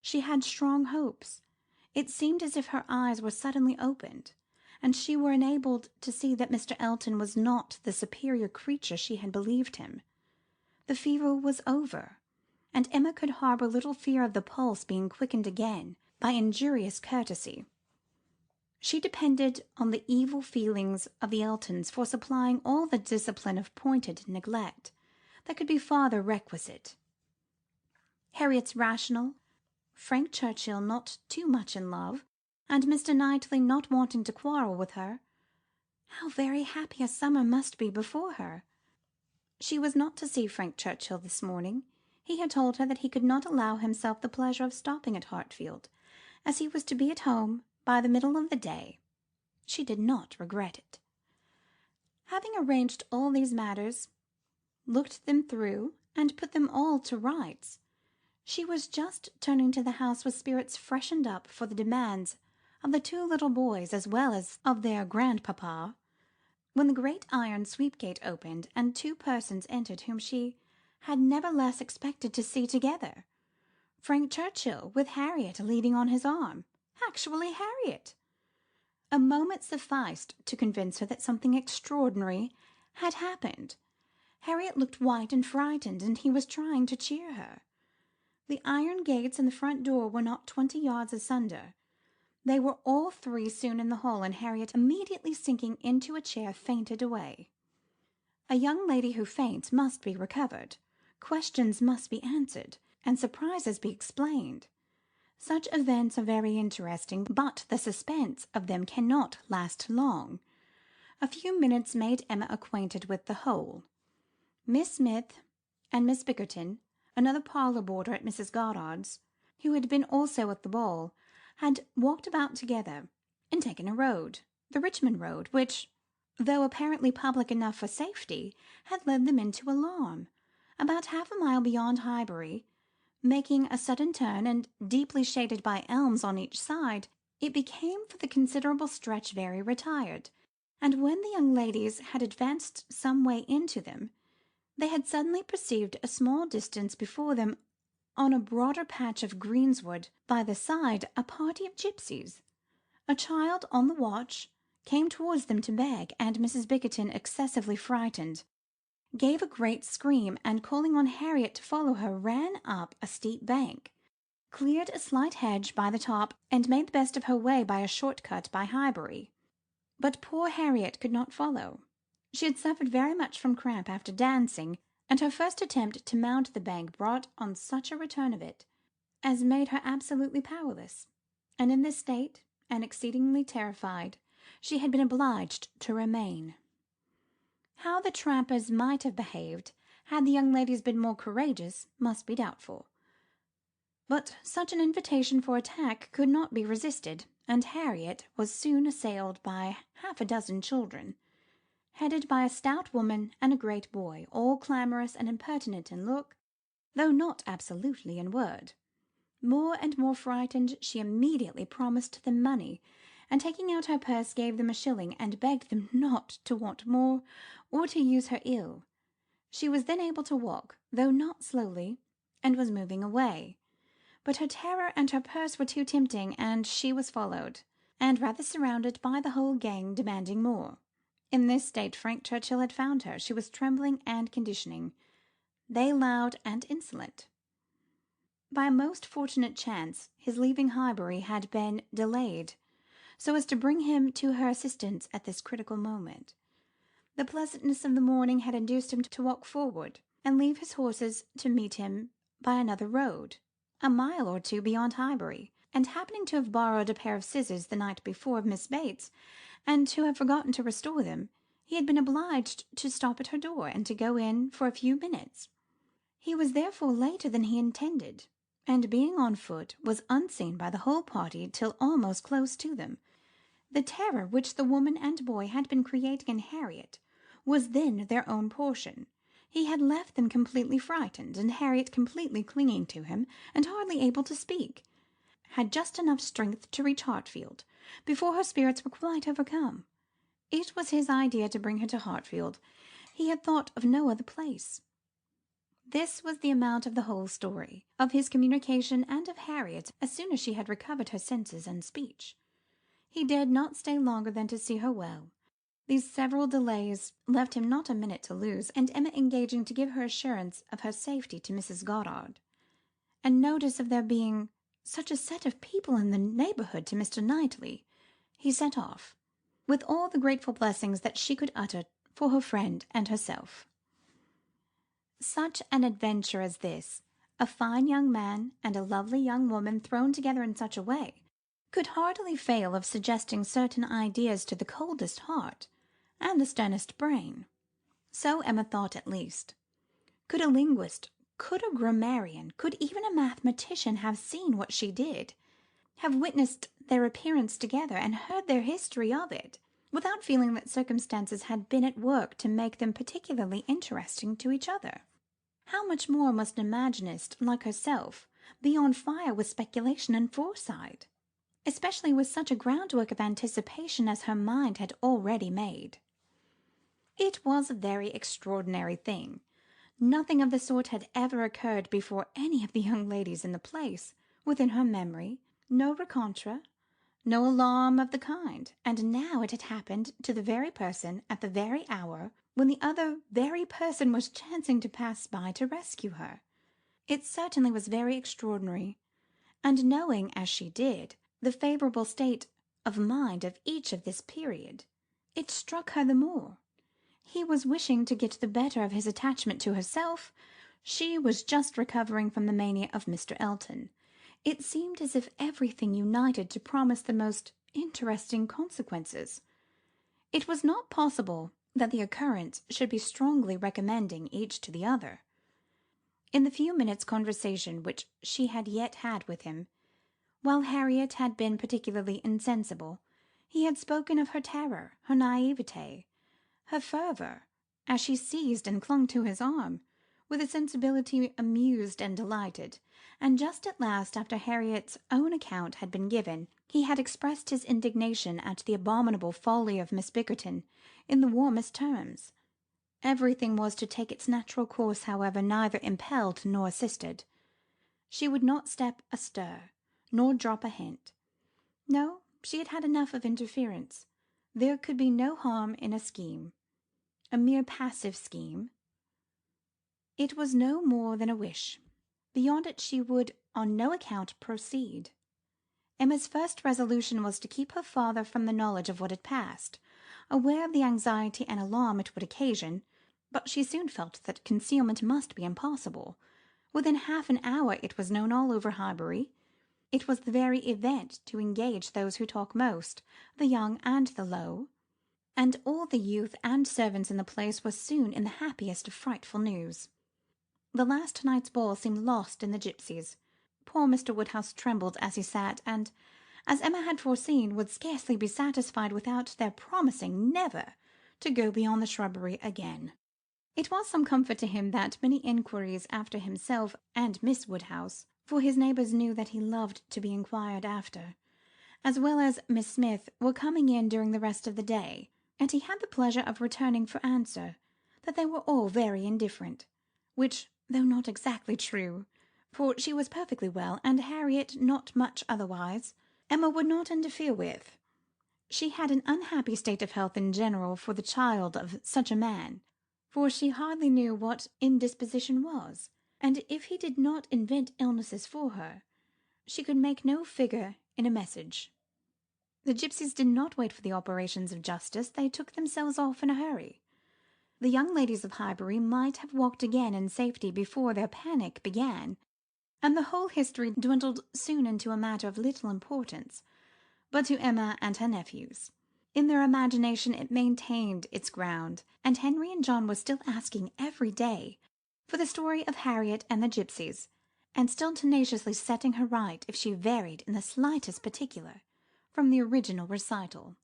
she had strong hopes. It seemed as if her eyes were suddenly opened, and she were enabled to see that Mr. Elton was not the superior creature she had believed him. The fever was over, and Emma could harbour little fear of the pulse being quickened again by injurious courtesy. She depended on the evil feelings of the Eltons for supplying all the discipline of pointed neglect that could be farther requisite. Harriet's rational, frank Churchill not too much in love, and Mr. Knightley not wanting to quarrel with her. How very happy a summer must be before her! She was not to see Frank Churchill this morning. He had told her that he could not allow himself the pleasure of stopping at Hartfield, as he was to be at home by the middle of the day. She did not regret it. Having arranged all these matters, looked them through, and put them all to rights, she was just turning to the house with spirits freshened up for the demands of the two little boys as well as of their grandpapa, when the great iron sweep-gate opened, and two persons entered whom she had never less expected to see together. Frank Churchill, with Harriet leading on his arm. Actually Harriet! A moment sufficed to convince her that something extraordinary had happened. Harriet looked white and frightened, and he was trying to cheer her. The iron gates and the front door were not 20 yards asunder. They were all three soon in the hall, and Harriet, immediately sinking into a chair, fainted away. A young lady who faints must be recovered, questions must be answered, and surprises be explained. Such events are very interesting, but the suspense of them cannot last long. A few minutes made Emma acquainted with the whole. Miss Smith and Miss Bickerton, another parlour boarder at Mrs. Goddard's, who had been also at the ball, had walked about together, and taken a road, the Richmond road, which, though apparently public enough for safety, had led them into alarm. About half a mile beyond Highbury, making a sudden turn, and deeply shaded by elms on each side, it became for the considerable stretch very retired, and when the young ladies had advanced some way into them, they had suddenly perceived a small distance before them, on a broader patch of greensward by the side, a party of gipsies. A child on the watch came towards them to beg, and Mrs. Bickerton, excessively frightened, gave a great scream, and calling on Harriet to follow her, ran up a steep bank, cleared a slight hedge by the top, and made the best of her way by a short cut by Highbury. But poor Harriet could not follow. She had suffered very much from cramp after dancing, and her first attempt to mount the bank brought on such a return of it as made her absolutely powerless, and in this state, and exceedingly terrified, she had been obliged to remain. How the trappers might have behaved had the young ladies been more courageous must be doubtful, but such an invitation for attack could not be resisted, and Harriet was soon assailed by half a dozen children, headed by a stout woman and a great boy, all clamorous and impertinent in look, though not absolutely in word. More and more frightened, she immediately promised them money, and taking out her purse gave them a shilling, and begged them not to want more, or to use her ill. She was then able to walk, though not slowly, and was moving away. But her terror and her purse were too tempting, and she was followed, and rather surrounded by the whole gang, demanding more. In this state Frank Churchill had found her. She was trembling and conditioning, they loud and insolent. By a most fortunate chance, his leaving Highbury had been delayed, so as to bring him to her assistance at this critical moment. The pleasantness of the morning had induced him to walk forward, and leave his horses to meet him by another road, a mile or two beyond Highbury, and happening to have borrowed a pair of scissors the night before of Miss Bates, and to have forgotten to restore them, he had been obliged to stop at her door, and to go in for a few minutes. He was therefore later than he intended, and being on foot, was unseen by the whole party till almost close to them. The terror which the woman and boy had been creating in Harriet was then their own portion. He had left them completely frightened, and Harriet completely clinging to him, and hardly able to speak, had just enough strength to reach Hartfield, before her spirits were quite overcome. It was his idea to bring her to Hartfield. He had thought of no other place. This was the amount of the whole story, of his communication and of Harriet as soon as she had recovered her senses and speech. He dared not stay longer than to see her well. These several delays left him not a minute to lose, and Emma engaging to give her assurance of her safety to Mrs. Goddard, and notice of there being such a set of people in the neighbourhood to Mr. Knightley, he set off, with all the grateful blessings that she could utter for her friend and herself. Such an adventure as this, a fine young man and a lovely young woman thrown together in such a way, could hardly fail of suggesting certain ideas to the coldest heart and the sternest brain. So Emma thought at least. Could a linguist, could a grammarian, could even a mathematician have seen what she did, have witnessed their appearance together, and heard their history of it, without feeling that circumstances had been at work to make them particularly interesting to each other? How much more must an imaginist like herself be on fire with speculation and foresight, especially with such a groundwork of anticipation as her mind had already made? It was a very extraordinary thing. Nothing of the sort had ever occurred before any of the young ladies in the place, within her memory, no rencontre, no alarm of the kind, and now it had happened to the very person at the very hour when the other very person was chancing to pass by to rescue her. It certainly was very extraordinary, and knowing, as she did, the favourable state of mind of each of this period, it struck her the more. He was wishing to get the better of his attachment to herself. She was just recovering from the mania of Mr. Elton. It seemed as if everything united to promise the most interesting consequences. It was not possible that the occurrence should be strongly recommending each to the other. In the few minutes' conversation which she had yet had with him, while Harriet had been particularly insensible, he had spoken of her terror, her naivete, her fervour, as she seized and clung to his arm, with a sensibility amused and delighted, and just at last, after Harriet's own account had been given, he had expressed his indignation at the abominable folly of Miss Bickerton in the warmest terms. Everything was to take its natural course, however, neither impelled nor assisted. She would not step a stir, nor drop a hint. No, she had had enough of interference. There could be no harm in a scheme, a mere passive scheme. It was no more than a wish. Beyond it she would on no account proceed. Emma's first resolution was to keep her father from the knowledge of what had passed, aware of the anxiety and alarm it would occasion, but she soon felt that concealment must be impossible. Within half an hour it was known all over Highbury. It was the very event to engage those who talk most, the young and the low, and all the youth and servants in the place were soon in the happiest of frightful news. The last night's ball seemed lost in the gipsies. Poor Mr. Woodhouse trembled as he sat, and, as Emma had foreseen, would scarcely be satisfied without their promising never to go beyond the shrubbery again. It was some comfort to him that many inquiries after himself and Miss Woodhouse, for his neighbours knew that he loved to be inquired after, as well as Miss Smith were coming in during the rest of the day, and he had the pleasure of returning for answer that they were all very indifferent, which, though not exactly true, for she was perfectly well, and Harriet not much otherwise, Emma would not interfere with. She had an unhappy state of health in general for the child of such a man, for she hardly knew what indisposition was, and if he did not invent illnesses for her, she could make no figure in a message. The gipsies did not wait for the operations of justice, they took themselves off in a hurry. The young ladies of Highbury might have walked again in safety before their panic began, and the whole history dwindled soon into a matter of little importance, but to Emma and her nephews. In their imagination it maintained its ground, and Henry and John were still asking every day for the story of Harriet and the gipsies, and still tenaciously setting her right if she varied in the slightest particular from the original recital.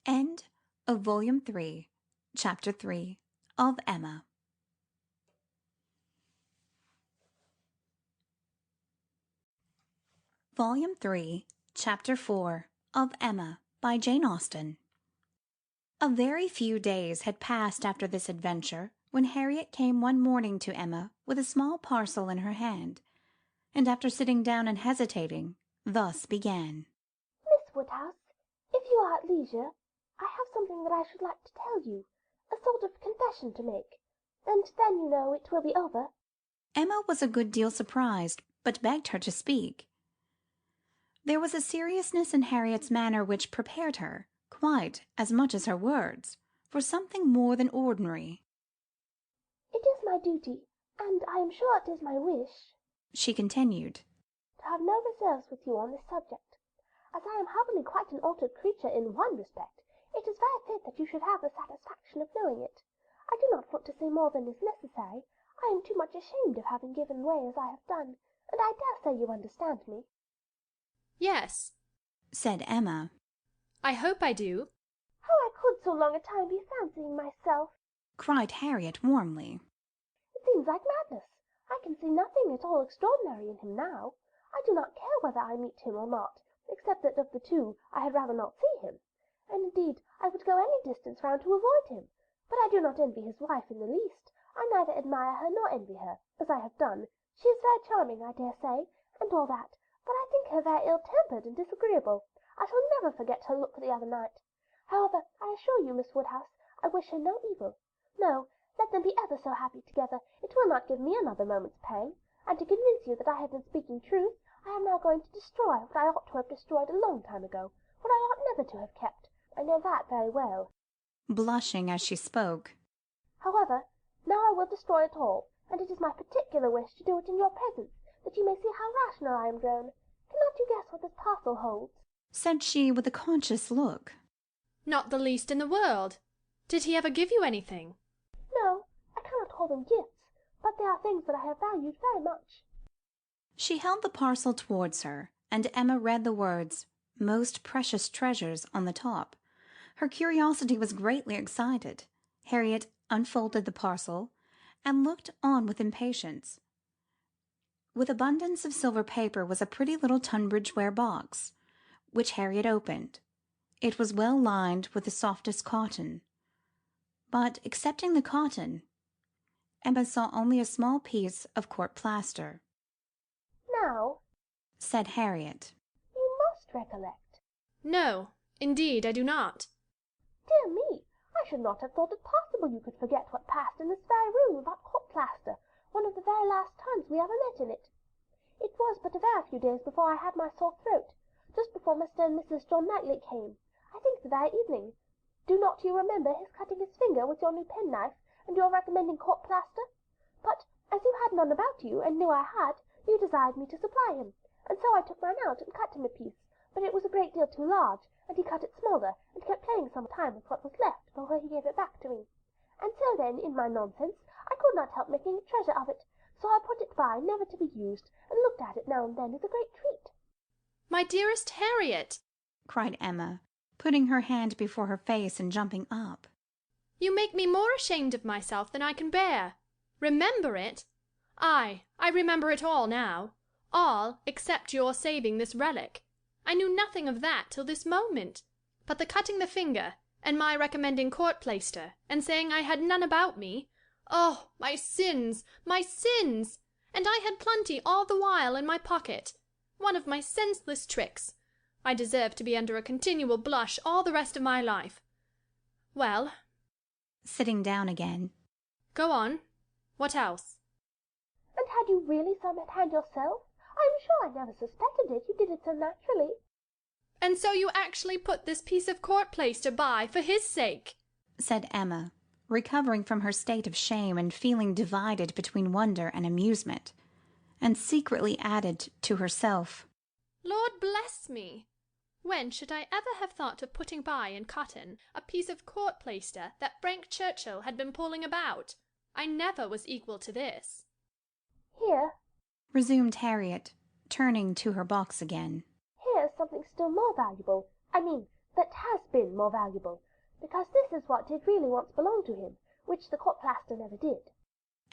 End of Volume 3, Chapter 3 of Emma. Volume 3, Chapter 4 of Emma by Jane Austen. A very few days had passed after this adventure when Harriet came one morning to Emma with a small parcel in her hand, and after sitting down and hesitating, thus began. Miss Woodhouse, if you are at leisure, I have something that I should like to tell you, a sort of confession to make, and then, you know, it will be over. Emma was a good deal surprised, but begged her to speak. There was a seriousness in Harriet's manner which prepared her, quite as much as her words, for something more than ordinary. It is my duty, and I am sure it is my wish, she continued, to have no reserves with you on this subject. As I am happily quite an altered creature in one respect, it is very fit that you should have the satisfaction of knowing it. I do not want to say more than is necessary. I am too much ashamed of having given way as I have done, and I dare say you understand me. Yes, said Emma. I hope I do. How I could so long a time be fancying myself, cried Harriet warmly. It seems like madness. I can see nothing at all extraordinary in him now. I do not care whether I meet him or not, except that of the two I had rather not see him, and indeed I would go any distance round to avoid him. But I do not envy his wife in the least. I neither admire her nor envy her, as I have done. She is very charming, I dare say, and all that, but I think her very ill-tempered and disagreeable. I shall never forget her look the other night. However, I assure you, Miss Woodhouse, I wish her no evil. No, let them be ever so happy together, it will not give me another moment's pang, and to convince you that I have been speaking truth, I am now going to destroy what I ought to have destroyed a long time ago, what I ought never to have kept. I know that very well, blushing as she spoke. However, now I will destroy it all, and it is my particular wish to do it in your presence, that you may see how rational I am grown. Cannot you guess what this parcel holds? Said she with a conscious look. Not the least in the world. Did he ever give you anything? No, I cannot call them gifts, but they are things that I have valued very much. She held the parcel towards her, and Emma read the words, "Most precious treasures," on the top. Her curiosity was greatly excited. Harriet unfolded the parcel, and looked on with impatience. With abundance of silver paper was a pretty little Tunbridge ware box, which Harriet opened. It was well lined with the softest cotton, but, excepting the cotton, Emma saw only a small piece of court plaster. Now, said Harriet, you must recollect. No, indeed I do not. Dear me, I should not have thought it possible you could forget what passed in this very room about court plaster, one of the very last times we ever met in it. It was but a very few days before I had my sore throat, just before Mr. and Mrs. John Knightley came, I think the very evening. Do not you remember his cutting his finger with your new penknife, and your recommending court plaster? But, as you had none about you, and knew I had, you desired me to supply him, and so I took mine out and cut him a piece, but it was a great deal too large, and he cut it smaller, and kept playing some time with what was left before he gave it back to me. And so then, in my nonsense, I could not help making a treasure of it, so I put it by, never to be used, and looked at it now and then as a great treat. My dearest Harriet, cried Emma, putting her hand before her face and jumping up. You make me more ashamed of myself than I can bear. Remember it! I remember it all now. All except your saving this relic. I knew nothing of that till this moment. But the cutting the finger, and my recommending court plaister, and saying I had none about me. Oh, my sins, my sins! And I had plenty all the while in my pocket. One of my senseless tricks. I deserve to be under a continual blush all the rest of my life. Well, sitting down again. Go on. What else? And had you really some at hand yourself? I am sure I never suspected it. You did it so naturally. And so you actually put this piece of court plaister by for his sake? Said Emma, recovering from her state of shame and feeling divided between wonder and amusement, and secretly added to herself, Lord bless me! When should I ever have thought of putting by in cotton a piece of court plaister that Frank Churchill had been pulling about? I never was equal to this. Here, resumed Harriet, turning to her box again. Here's something still more valuable. I mean, that has been more valuable, because this is what did really once belong to him, which the court plaister never did.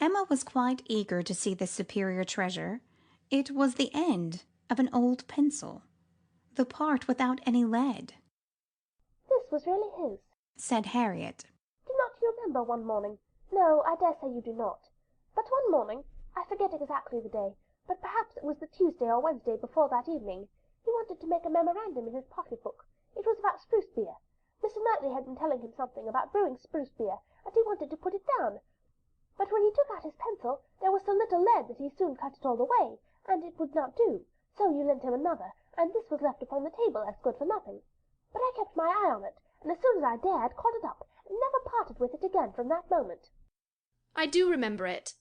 Emma was quite eager to see this superior treasure. It was the end of an old pencil, the part without any lead. This was really his, said Harriet. Do not you remember one morning? No, I dare say you do not. But one morning, I forget exactly the day, but perhaps it was the Tuesday or Wednesday before that evening, he wanted to make a memorandum in his pocket-book. It was about spruce beer. Mr. Knightley had been telling him something about brewing spruce beer, and he wanted to put it down. But when he took out his pencil, there was so little lead that he soon cut it all away, and it would not do. So you lent him another, and this was left upon the table as good for nothing. But I kept my eye on it, and as soon as I dared, caught it up, and never parted with it again from that moment. I do remember it,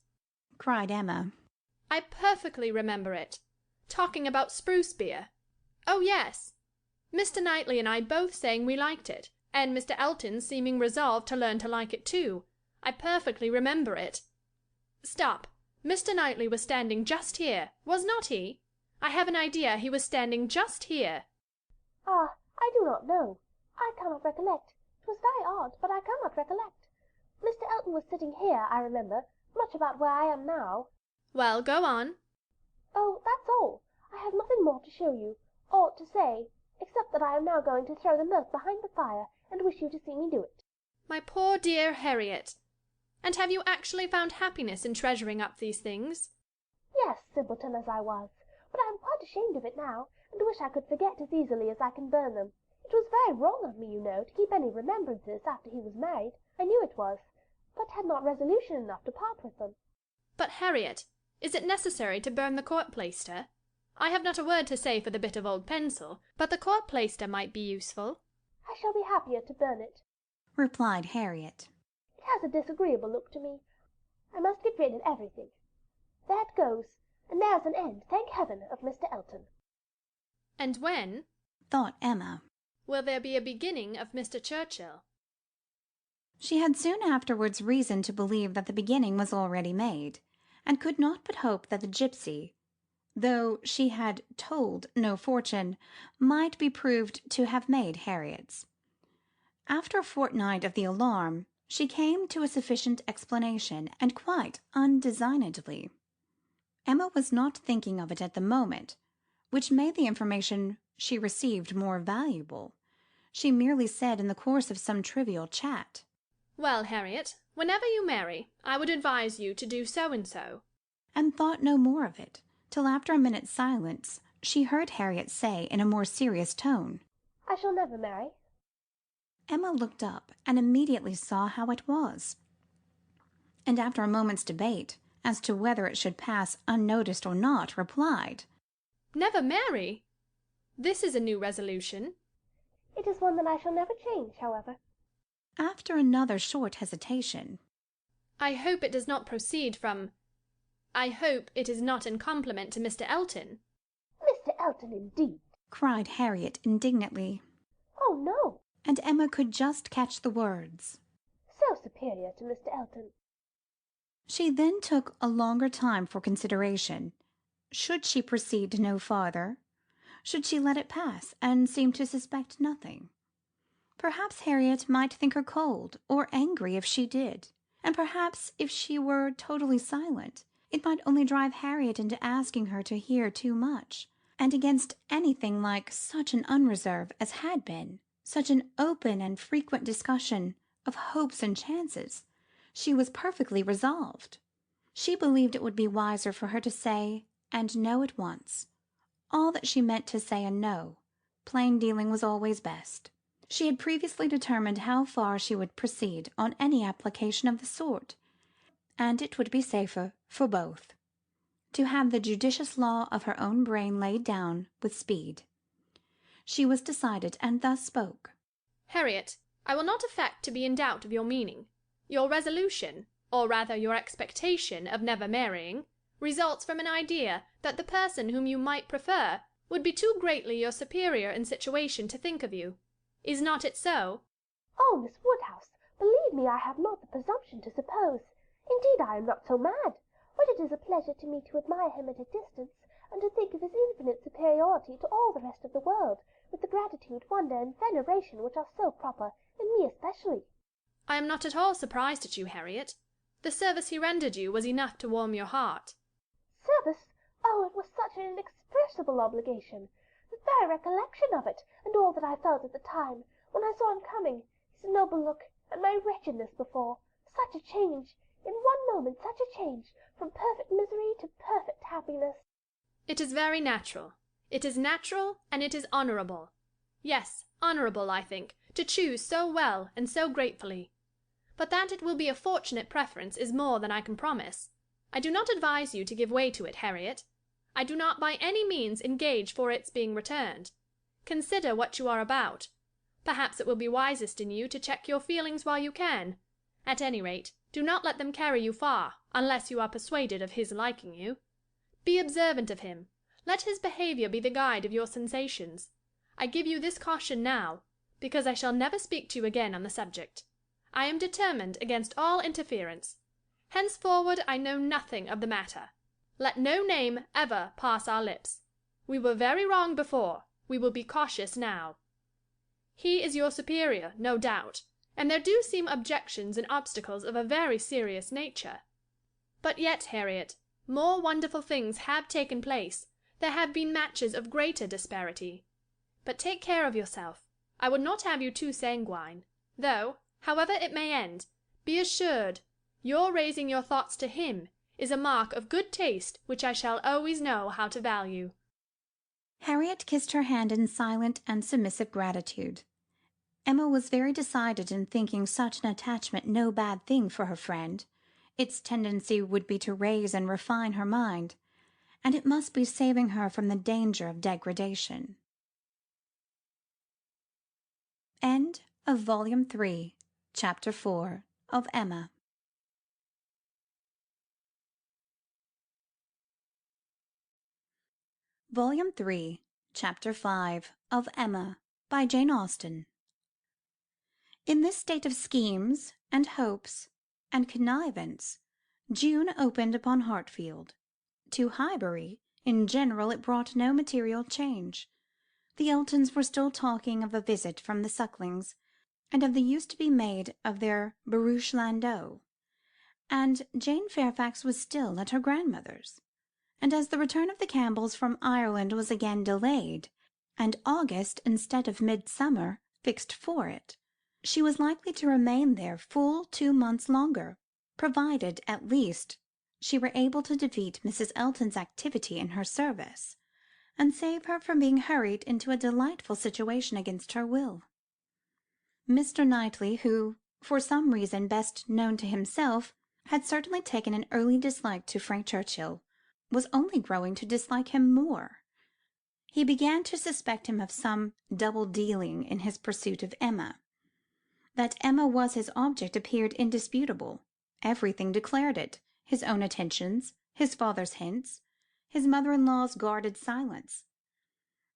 cried Emma. I perfectly remember it. Talking about spruce beer. Oh, yes. Mr. Knightley and I both saying we liked it, and Mr. Elton seeming resolved to learn to like it too. I perfectly remember it. Stop. Mr. Knightley was standing just here, was not he? I have an idea he was standing just here. Ah, I do not know. I cannot recollect. It was very odd, but I cannot recollect. Mr. Elton was sitting here, I remember, much about where I am now. Well, go on. Oh, that's all. I have nothing more to show you, or to say, except that I am now going to throw the milk behind the fire, and wish you to see me do it. My poor dear Harriet. And have you actually found happiness in treasuring up these things? Yes, simpleton as I was, but I am quite ashamed of it now, and wish I could forget as easily as I can burn them. It was very wrong of me, you know, to keep any remembrances after he was married. I knew it was, but had not resolution enough to part with them. But, Harriet, is it necessary to burn the court plaister? I have not a word to say for the bit of old pencil, but the court plaister might be useful. I shall be happier to burn it, replied Harriet. It has a disagreeable look to me. I must get rid of everything. There it goes, and there's an end, thank heaven, of Mr. Elton. And when, thought Emma, will there be a beginning of Mr. Churchill? She had soon afterwards reason to believe that the beginning was already made, and could not but hope that the gipsy, though she had told no fortune, might be proved to have made Harriet's. After a fortnight of the alarm, she came to a sufficient explanation, and quite undesignedly. Emma was not thinking of it at the moment, which made the information she received more valuable. She merely said in the course of some trivial chat, Well, Harriet, whenever you marry, I would advise you to do so and so, and thought no more of it, till after a minute's silence she heard Harriet say in a more serious tone, I shall never marry. Emma looked up and immediately saw how it was, and after a moment's debate as to whether it should pass unnoticed or not, replied, Never marry? This is a new resolution. It is one that I shall never change, however. After another short hesitation, I hope it does not proceed from... I hope it is not in compliment to Mr. Elton. Mr. Elton, indeed, cried Harriet indignantly. Oh, no. And Emma could just catch the words. So superior to Mr. Elton. She then took a longer time for consideration. Should she proceed no farther? Should she let it pass, and seem to suspect nothing? Perhaps Harriet might think her cold or angry if she did, and perhaps if she were totally silent, It might only drive Harriet into asking her to hear too much, and against anything like such an unreserve as had been, such an open and frequent discussion of hopes and chances, she was perfectly resolved. She believed it would be wiser for her to say and know at once all that she meant to say and know. Plain dealing was always best. She had previously determined how far she would proceed on any application of the sort, and it would be safer for both to have the judicious law of her own brain laid down with speed. She was decided, and thus spoke. Harriet, I will not affect to be in doubt of your meaning. Your resolution, or rather your expectation of never marrying, results from an idea that the person whom you might prefer would be too greatly your superior in situation to think of you. Is not it so? Oh, Miss Woodhouse, believe me, I have not the presumption to suppose. Indeed, I am not so mad. But it is a pleasure to me to admire him at a distance, and to think of his infinite superiority to all the rest of the world, with the gratitude, wonder, and veneration which are so proper, and me especially. I am not at all surprised at you, Harriet. The service he rendered you was enough to warm your heart. Service? Oh, it was such an inexpressible obligation. The very recollection of it, and all that I felt at the time, when I saw him coming, his noble look, and my wretchedness before, such a change, in one moment such a change, from perfect misery to perfect happiness. It is very natural. It is natural, and it is honourable. Yes, honourable, I think, to choose so well and so gratefully. But that it will be a fortunate preference is more than I can promise. I do not advise you to give way to it, Harriet. I do not by any means engage for its being returned. Consider what you are about. Perhaps it will be wisest in you to check your feelings while you can. At any rate, do not let them carry you far, unless you are persuaded of his liking you. Be observant of him. Let his behaviour be the guide of your sensations. I give you this caution now, because I shall never speak to you again on the subject. I am determined against all interference. Henceforward I know nothing of the matter. Let no name ever pass our lips. We were very wrong before. We will be cautious now. He is your superior, no doubt, and there do seem objections and obstacles of a very serious nature. But yet, Harriet, more wonderful things have taken place. There have been matches of greater disparity. But take care of yourself. I would not have you too sanguine, though, however it may end, be assured your raising your thoughts to him is a mark of good taste which I shall always know how to value. Harriet kissed her hand in silent and submissive gratitude. Emma was very decided in thinking such an attachment no bad thing for her friend. Its tendency would be to raise and refine her mind, and it must be saving her from the danger of degradation. End of Volume 3, Chapter 4 of Emma. Volume 3, Chapter 5 of Emma, by Jane Austen. In this state of schemes, and hopes, and connivance, June opened upon Hartfield. To Highbury, in general, it brought no material change. The Eltons were still talking of a visit from the Sucklings, and of the use to be made of their barouche landau, and Jane Fairfax was still at her grandmother's. And as the return of the Campbells from Ireland was again delayed, and August instead of midsummer fixed for it, she was likely to remain there full 2 months longer, provided, at least, she were able to defeat Mrs. Elton's activity in her service, and save her from being hurried into a delightful situation against her will. Mr. Knightley, who, for some reason best known to himself, had certainly taken an early dislike to Frank Churchill, was only growing to dislike him more. He began to suspect him of some double dealing in his pursuit of Emma. That Emma was his object appeared indisputable. Everything declared it: his own attentions, his father's hints, his mother-in-law's guarded silence.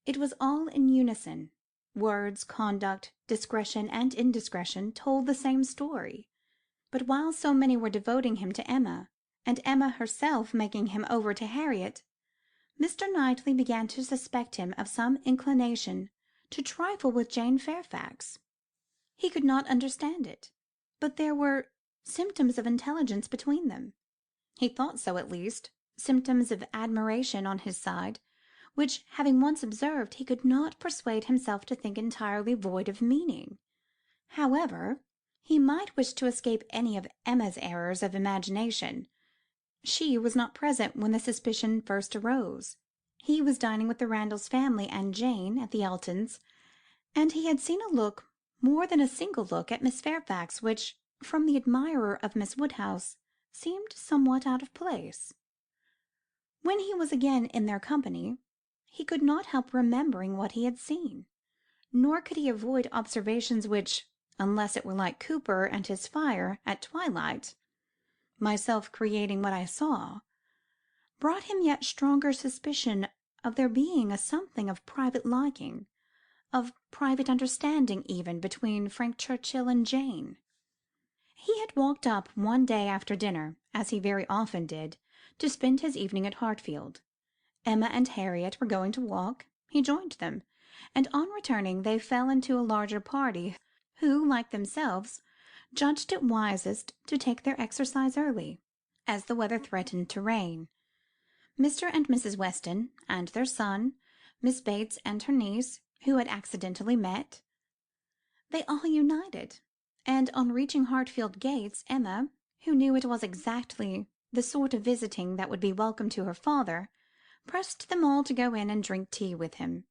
It was all in unison. Words, conduct, discretion, and indiscretion told the same story. But while so many were devoting him to Emma, and Emma herself making him over to Harriet, Mr. Knightley began to suspect him of some inclination to trifle with Jane Fairfax. He could not understand it, but there were symptoms of intelligence between them. He thought so at least, symptoms of admiration on his side, which, having once observed, he could not persuade himself to think entirely void of meaning. However, he might wish to escape any of Emma's errors of imagination. She was not present when the suspicion first arose. He was dining with the Randalls family and Jane at the Eltons, and he had seen a look, more than a single look, at Miss Fairfax, which, from the admirer of Miss Woodhouse, seemed somewhat out of place. When he was again in their company, he could not help remembering what he had seen, nor could he avoid observations which, unless it were like Cooper and his fire at twilight, myself creating what I saw, brought him yet stronger suspicion of there being a something of private liking, of private understanding even, between Frank Churchill and Jane. He had walked up one day after dinner, as he very often did, to spend his evening at Hartfield. Emma and Harriet were going to walk. He joined them, and on returning they fell into a larger party, who, like themselves, judged it wisest to take their exercise early, as the weather threatened to rain. Mr. and Mrs. Weston and their son, Miss Bates and her niece, who had accidentally met, they all united, and on reaching Hartfield gates, Emma, who knew it was exactly the sort of visiting that would be welcome to her father, pressed them all to go in and drink tea with him.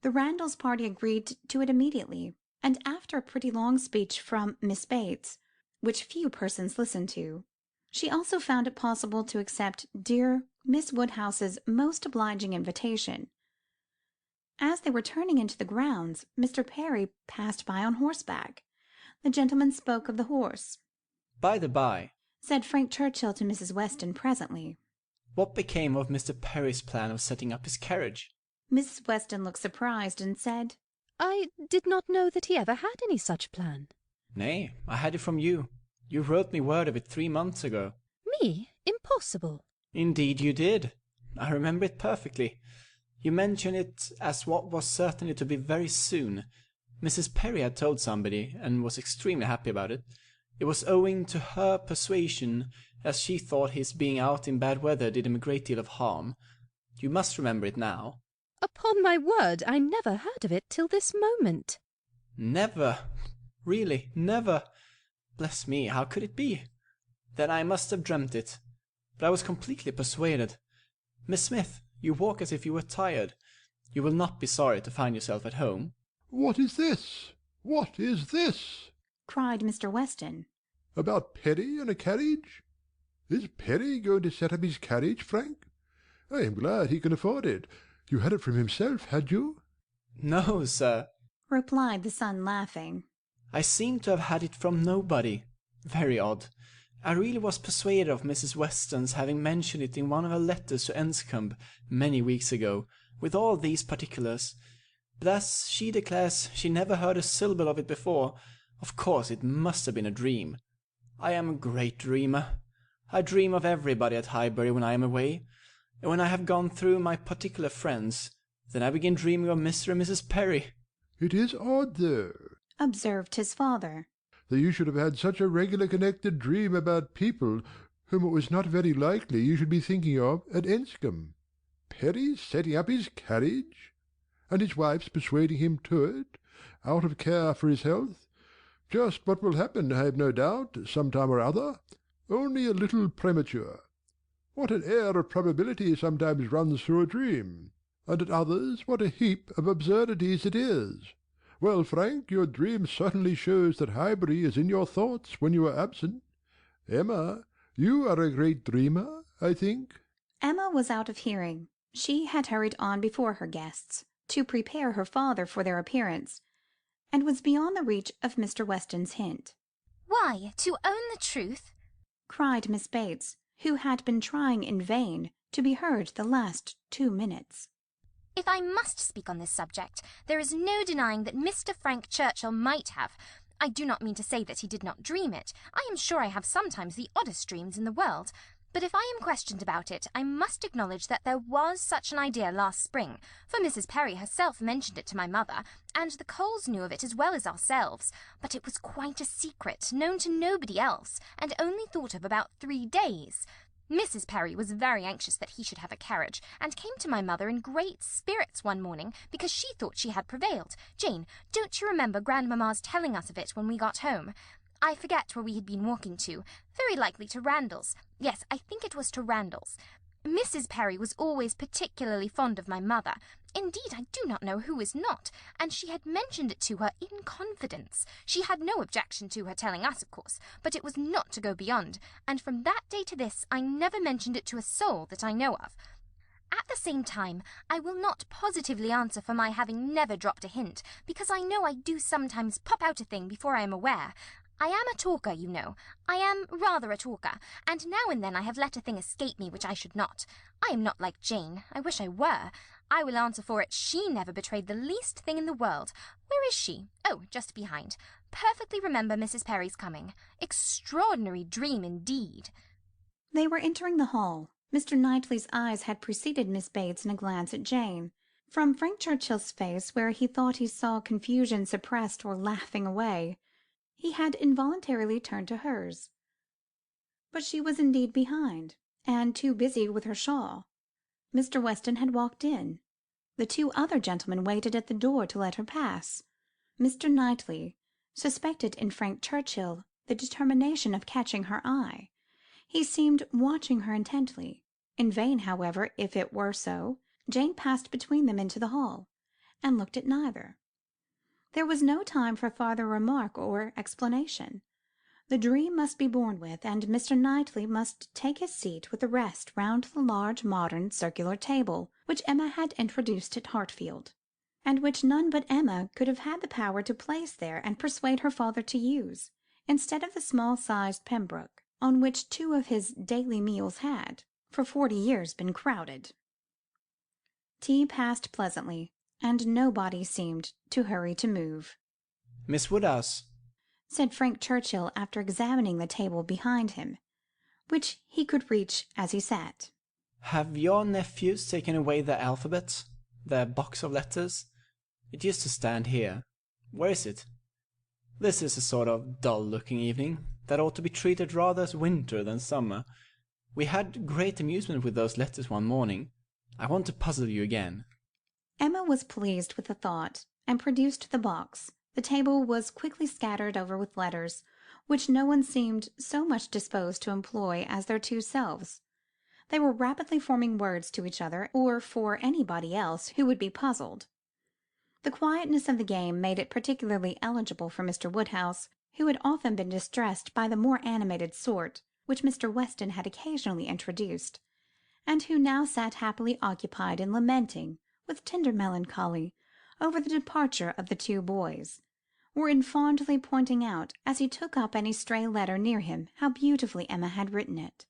The Randalls party agreed to it immediately, and after a pretty long speech from Miss Bates, which few persons listened to, she also found it possible to accept dear Miss Woodhouse's most obliging invitation. As they were turning into the grounds, Mr. Perry passed by on horseback. The gentleman spoke of the horse. By the by, said Frank Churchill to Mrs. Weston presently, what became of Mr. Perry's plan of setting up his carriage? Mrs. Weston looked surprised, and said, I did not know that he ever had any such plan. Nay, I had it from you. You wrote me word of it 3 months ago. Me? Impossible. Indeed you did. I remember it perfectly. You mentioned it as what was certainly to be very soon. Mrs. Perry had told somebody, and was extremely happy about it. It was owing to her persuasion, as she thought his being out in bad weather did him a great deal of harm. You must remember it now. Upon my word, I never heard of it till this moment. Never? Really, never? Bless me, how could it be? Then I must have dreamt it. But I was completely persuaded. Miss Smith, you walk as if you were tired. You will not be sorry to find yourself at home. What is this? What is this? cried Mr. Weston. About Perry and a carriage? Is Perry going to set up his carriage, Frank? I am glad he can afford it. You had it from himself, had you? No, sir, replied the son, laughing. I seem to have had it from nobody. Very odd. I really was persuaded of Mrs. Weston's having mentioned it in one of her letters to Enscombe many weeks ago, with all these particulars. But as she declares she never heard a syllable of it before, of course it must have been a dream. I am a great dreamer. I dream of everybody at Highbury when I am away, and when I have gone through my particular friends, then I begin dreaming of Mr. and Mrs. Perry. It is odd, though, observed his father, that you should have had such a regular connected dream about people whom it was not very likely you should be thinking of at Enscombe. Perry setting up his carriage, and his wife's persuading him to it, out of care for his health. Just what will happen, I have no doubt, some time or other, only a little premature. What an air of probability sometimes runs through a dream, and at others what a heap of absurdities it is. Well, Frank, your dream certainly shows that Highbury is in your thoughts when you are absent. Emma, you are a great dreamer, I think. Emma was out of hearing. She had hurried on before her guests, to prepare her father for their appearance, and was beyond the reach of Mr. Weston's hint. Why, to own the truth, cried Miss Bates, who had been trying in vain to be heard the last 2 minutes. if I must speak on this subject, there is no denying that Mr. Frank Churchill might have. I do not mean to say that he did not dream it. I am sure I have sometimes the oddest dreams in the world. But if I am questioned about it, I must acknowledge that there was such an idea last spring, for Mrs. Perry herself mentioned it to my mother, and the Coles knew of it as well as ourselves, but it was quite a secret, known to nobody else, and only thought of about 3 days. Mrs. Perry was very anxious that he should have a carriage, and came to my mother in great spirits one morning because she thought she had prevailed. Jane, don't you remember Grandmamma's telling us of it when we got home? I forget where we had been walking to. Very likely to Randalls. Yes, I think it was to Randalls. Mrs. Perry was always particularly fond of my mother. Indeed, I do not know who is not, and she had mentioned it to her in confidence. She had no objection to her telling us, of course, but it was not to go beyond, and from that day to this I never mentioned it to a soul that I know of. At the same time, I will not positively answer for my having never dropped a hint, because I know I do sometimes pop out a thing before I am aware. I am a talker, you know. I am rather a talker, and now and then I have let a thing escape me which I should not. I am not like Jane. I wish I were. I will answer for it she never betrayed the least thing in the world. Where is she? Oh, just behind. Perfectly remember Mrs. Perry's coming. Extraordinary dream indeed. They were entering the hall. Mr. Knightley's eyes had preceded Miss Bates in a glance at Jane. From Frank Churchill's face, where he thought he saw confusion suppressed or laughing away, he had involuntarily turned to hers. But she was indeed behind, and too busy with her shawl. Mr. Weston had walked in. The two other gentlemen waited at the door to let her pass. Mr. Knightley suspected in Frank Churchill the determination of catching her eye. He seemed watching her intently. In vain, however, if it were so. Jane passed between them into the hall, and looked at neither. There was no time for farther remark or explanation. The dream must be borne with, and Mr. Knightley must take his seat with the rest round the large modern circular table which Emma had introduced at Hartfield, and which none but Emma could have had the power to place there and persuade her father to use, instead of the small-sized Pembroke, on which two of his daily meals had, for 40 years, been crowded. Tea passed pleasantly, and nobody seemed to hurry to move. Miss Woodhouse, said Frank Churchill, after examining the table behind him, which he could reach as he sat. have your nephews taken away their alphabet, their box of letters? It used to stand here. Where is it? This is a sort of dull-looking evening, that ought to be treated rather as winter than summer. We had great amusement with those letters one morning. I want to puzzle you again. Emma was pleased with the thought, and produced the box. The table was quickly scattered over with letters, which no one seemed so much disposed to employ as their two selves. They were rapidly forming words to each other, or for anybody else who would be puzzled. The quietness of the game made it particularly eligible for Mr. Woodhouse, who had often been distressed by the more animated sort which Mr. Weston had occasionally introduced, and who now sat happily occupied in lamenting, with tender melancholy, over the departure of the two boys, or in fondly pointing out, as he took up any stray letter near him, how beautifully Emma had written it.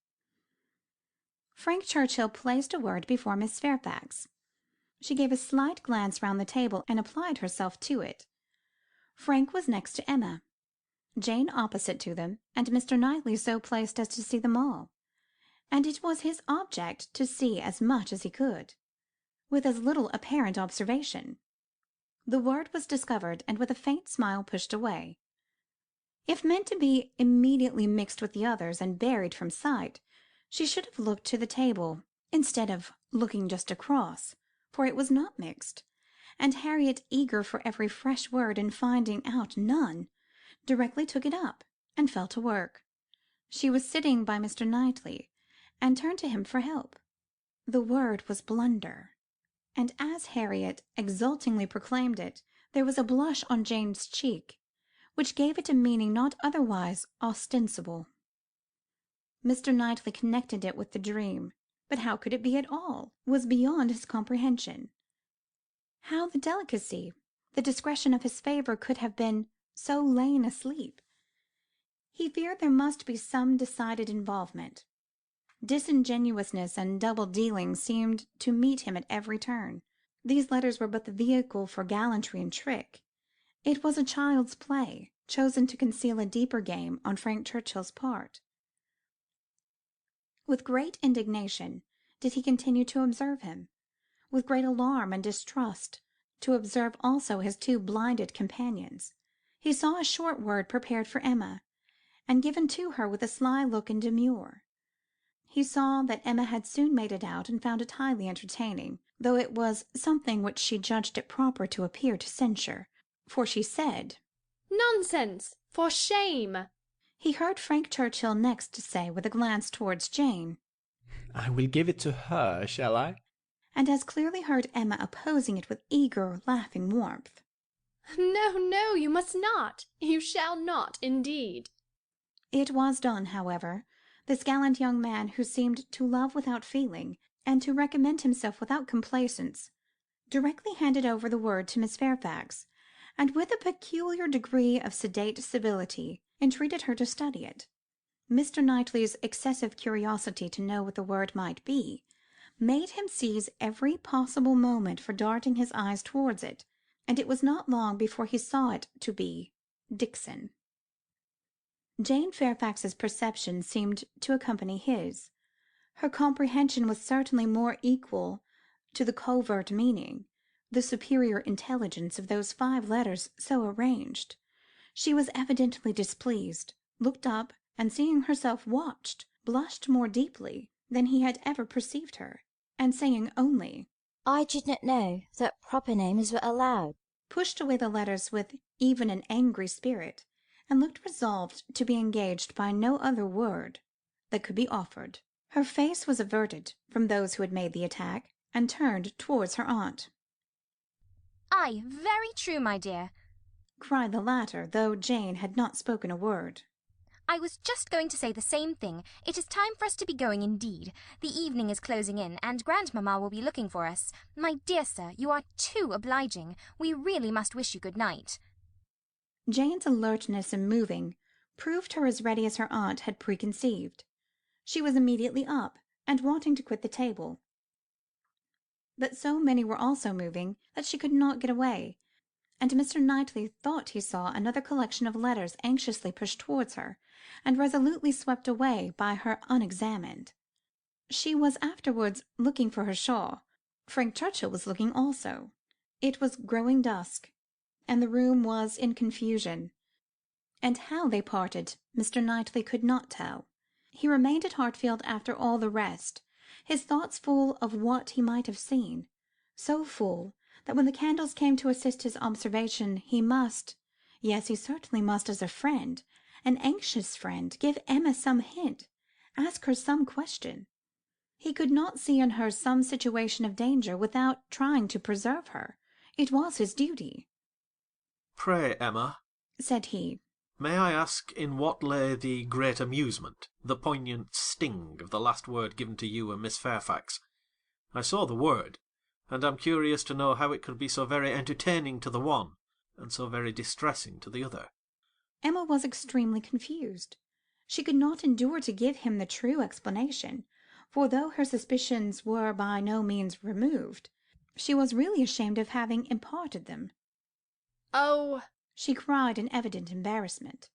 Frank Churchill placed a word before Miss Fairfax. She gave a slight glance round the table, and applied herself to it. Frank was next to Emma, Jane opposite to them, and Mr. Knightley so placed as to see them all, and it was his object to see as much as he could, with as little apparent observation. The word was discovered, and with a faint smile pushed away. If meant to be immediately mixed with the others, and buried from sight, she should have looked to the table, instead of looking just across, for it was not mixed, and Harriet, eager for every fresh word, and finding out none, directly took it up, and fell to work. She was sitting by Mr. Knightley, and turned to him for help. The word was blunder, and as Harriet exultingly proclaimed it, there was a blush on Jane's cheek, which gave it a meaning not otherwise ostensible. Mr. Knightley connected it with the dream, but how could it be at all, was beyond his comprehension. How the delicacy, the discretion of his favour could have been so lain asleep. He feared there must be some decided involvement. Disingenuousness and double-dealing seemed to meet him at every turn. These letters were but the vehicle for gallantry and trick. It was a child's play, chosen to conceal a deeper game on Frank Churchill's part. With great indignation did he continue to observe him, with great alarm and distrust to observe also his two blinded companions. He saw a short word prepared for Emma, and given to her with a sly look and demur. He saw that Emma had soon made it out and found it highly entertaining, though it was something which she judged it proper to appear to censure, for she said, "Nonsense! For shame!" He heard Frank Churchill next say, with a glance towards Jane, I will give it to her, shall I? And as clearly heard Emma opposing it with eager, laughing warmth. No, no, you must not. You shall not, indeed. It was done, however. This gallant young man, who seemed to love without feeling, and to recommend himself without complaisance, directly handed over the word to Miss Fairfax, and with a peculiar degree of sedate civility entreated her to study it. Mr. Knightley's excessive curiosity to know what the word might be, made him seize every possible moment for darting his eyes towards it, and it was not long before he saw it to be Dixon. Jane Fairfax's perception seemed to accompany his. Her comprehension was certainly more equal to the covert meaning, the superior intelligence of those 5 letters so arranged. She was evidently displeased, looked up, and seeing herself watched, blushed more deeply than he had ever perceived her, and saying only, I did not know that proper names were allowed, pushed away the letters with even an angry spirit, and looked resolved to be engaged by no other word that could be offered. Her face was averted from those who had made the attack, and turned towards her aunt. Ay, very true, my dear, cried the latter, though Jane had not spoken a word. I was just going to say the same thing. It is time for us to be going indeed. The evening is closing in, and grandmamma will be looking for us. My dear sir, you are too obliging. We really must wish you good night. Jane's alertness in moving proved her as ready as her aunt had preconceived. She was immediately up, and wanting to quit the table, but so many were also moving that she could not get away, and Mr. Knightley thought he saw another collection of letters anxiously pushed towards her, and resolutely swept away by her unexamined. She was afterwards looking for her shawl. Frank Churchill was looking also. It was growing dusk, and the room was in confusion, and how they parted Mr. Knightley could not tell. He remained at Hartfield after all the rest, his thoughts full of what he might have seen, so full that when the candles came to assist his observation, he must, yes, he certainly must as a friend, an anxious friend, give Emma some hint, ask her some question. He could not see in her some situation of danger without trying to preserve her. It was his duty. Pray, Emma, said he, may I ask in what lay the great amusement, the poignant sting of the last word given to you and Miss Fairfax? I saw the word, and am curious to know how it could be so very entertaining to the one, and so very distressing to the other. Emma was extremely confused. She could not endure to give him the true explanation, for though her suspicions were by no means removed, she was really ashamed of having imparted them. Oh, she cried in evident embarrassment.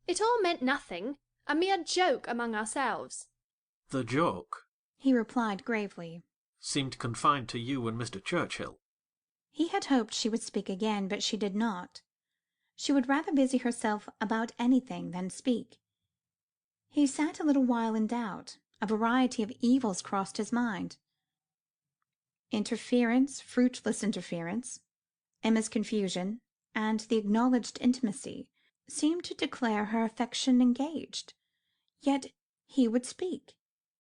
It all meant nothing, a mere joke among ourselves. The joke, he replied gravely, seemed confined to you and Mr. Churchill. He had hoped she would speak again, but she did not. She would rather busy herself about anything than speak. He sat a little while in doubt. A variety of evils crossed his mind. Interference, fruitless interference, Emma's confusion, and the acknowledged intimacy, seemed to declare her affection engaged. Yet he would speak.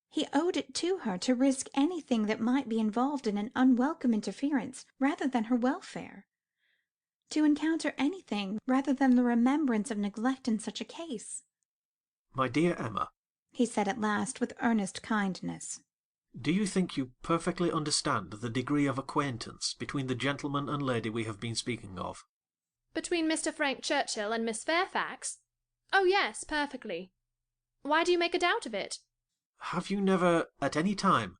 He owed it to her to risk anything that might be involved in an unwelcome interference rather than her welfare, to encounter anything rather than the remembrance of neglect in such a case. My dear Emma, he said at last with earnest kindness, do you think you perfectly understand the degree of acquaintance between the gentleman and lady we have been speaking of? Between Mr. Frank Churchill and Miss Fairfax? Oh, yes, perfectly. Why do you make a doubt of it? Have you never, at any time,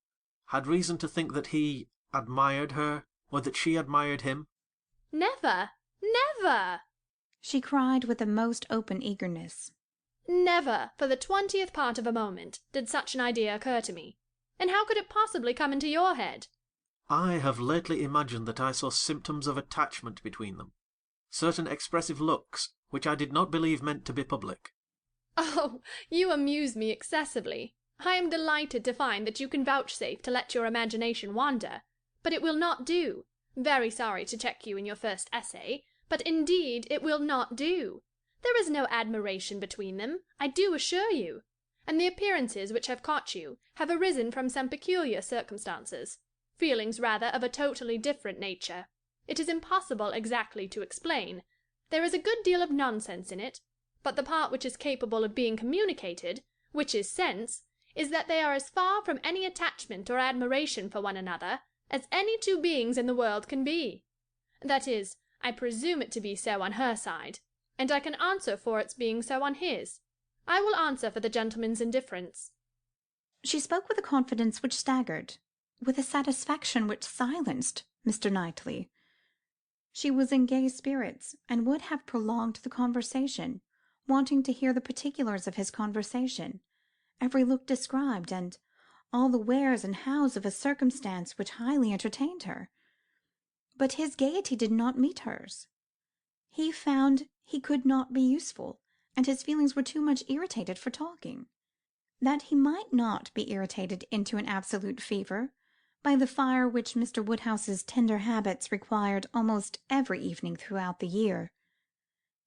had reason to think that he admired her, or that she admired him? Never, never! she cried with the most open eagerness. Never, for the 20th part of a moment, did such an idea occur to me. And how could it possibly come into your head? I have lately imagined that I saw symptoms of attachment between them, certain expressive looks, which I did not believe meant to be public. Oh, you amuse me excessively. I am delighted to find that you can vouchsafe to let your imagination wander, but it will not do. Very sorry to check you in your first essay, but indeed it will not do. There is no admiration between them, I do assure you, and the appearances which have caught you have arisen from some peculiar circumstances, feelings rather of a totally different nature. It is impossible exactly to explain. There is a good deal of nonsense in it, but the part which is capable of being communicated, which is sense, is that they are as far from any attachment or admiration for one another as any two beings in the world can be. That is, I presume it to be so on her side, and I can answer for its being so on his. I will answer for the gentleman's indifference. She spoke with a confidence which staggered, with a satisfaction which silenced Mr. Knightley. She was in gay spirits, and would have prolonged the conversation, wanting to hear the particulars of his conversation, every look described, and all the wheres and hows of a circumstance which highly entertained her. But his gaiety did not meet hers. He found he could not be useful, and his feelings were too much irritated for talking. That he might not be irritated into an absolute fever by the fire which Mr. Woodhouse's tender habits required almost every evening throughout the year,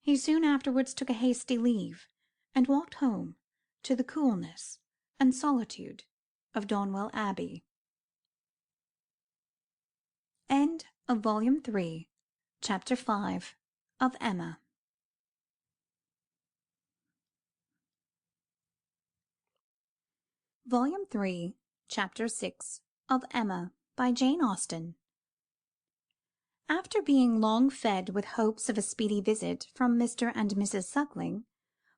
he soon afterwards took a hasty leave, and walked home to the coolness and solitude of Donwell Abbey. End of Volume 3, Chapter 5 of Emma. Volume 3, Chapter 6 of Emma, by Jane Austen. After being long fed with hopes of a speedy visit from Mr. and Mrs. Suckling,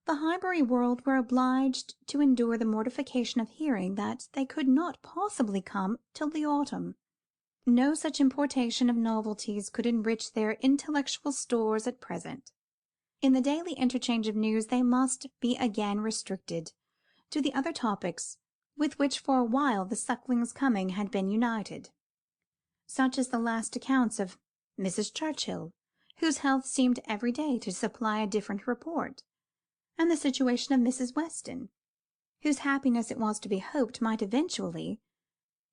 the Highbury world were obliged to endure the mortification of hearing that they could not possibly come till the autumn. No such importation of novelties could enrich their intellectual stores at present. In the daily interchange of news they must be again restricted to the other topics with which for a while the Sucklings' coming had been united, such as the last accounts of Mrs. Churchill, whose health seemed every day to supply a different report, and the situation of Mrs. Weston, whose happiness it was to be hoped might eventually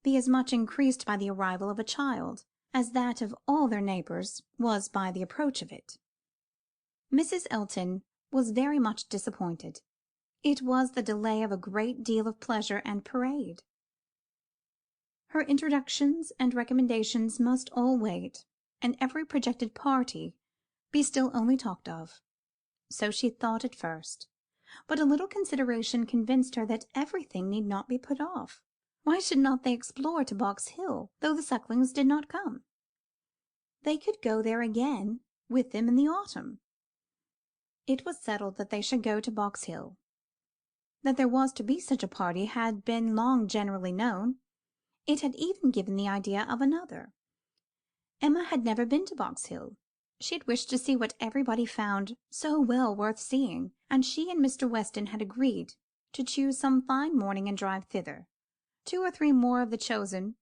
be as much increased by the arrival of a child, as that of all their neighbours was by the approach of it. Mrs. Elton was very much disappointed. It was the delay of a great deal of pleasure and parade. Her introductions and recommendations must all wait, and every projected party be still only talked of. So she thought at first, but a little consideration convinced her that everything need not be put off. Why should not they explore to Box Hill, though the Sucklings did not come? They could go there again with them in the autumn. It was settled that they should go to Box Hill. That there was to be such a party had been long generally known. It had even given the idea of another. Emma had never been to Box Hill. She had wished to see what everybody found so well worth seeing, and she and Mr. Weston had agreed to choose some fine morning and drive thither. 2 or 3 more of the chosen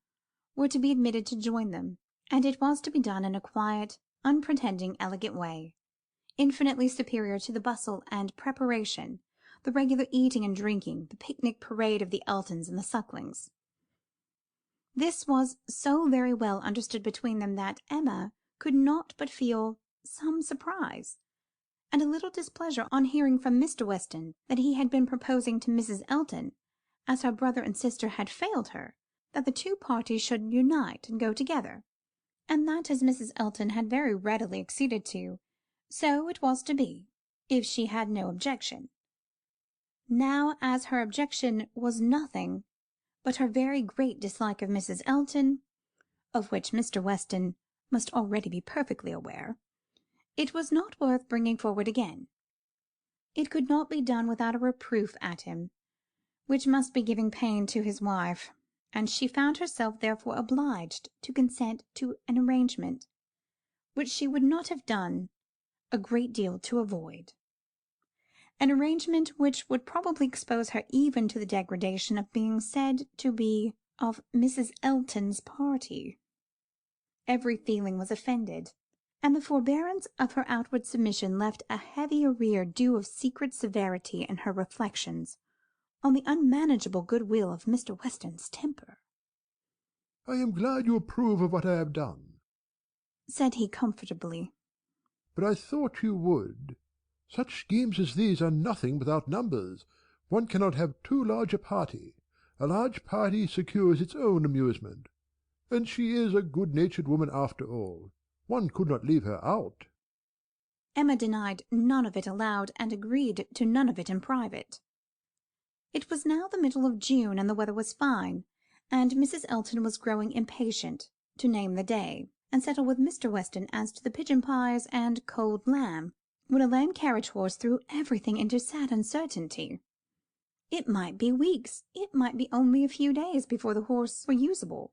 were to be admitted to join them, and it was to be done in a quiet, unpretending, elegant way, infinitely superior to the bustle and preparation, the regular eating and drinking, the picnic parade of the Eltons and the Sucklings. This was so very well understood between them that Emma could not but feel some surprise and a little displeasure on hearing from Mr. Weston that he had been proposing to Mrs. Elton, as her brother and sister had failed her, that the 2 parties should unite and go together, and that as Mrs. Elton had very readily acceded to, so it was to be, if she had no objection. Now, as her objection was nothing but her very great dislike of Mrs. Elton, of which Mr. Weston must already be perfectly aware, it was not worth bringing forward again. It could not be done without a reproof at him, which must be giving pain to his wife, and she found herself therefore obliged to consent to an arrangement which she would not have done a great deal to avoid. An arrangement which would probably expose her even to the degradation of being said to be of Mrs. Elton's party. Every feeling was offended, and the forbearance of her outward submission left a heavy arrear due of secret severity in her reflections on the unmanageable goodwill of Mr. Weston's temper. "I am glad you approve of what I have done," said he comfortably. "but I thought you would. Such schemes as these are nothing without numbers. One cannot have too large a party. A large party secures its own amusement. And she is a good-natured woman after all. One could not leave her out." Emma denied none of it aloud, and agreed to none of it in private. It was now the middle of June, and the weather was fine, and Mrs. Elton was growing impatient to name the day, and settle with Mr. Weston as to the pigeon pies and cold lamb, when a lame carriage horse threw everything into sad uncertainty. It might be weeks, it might be only a few days before the horse were usable,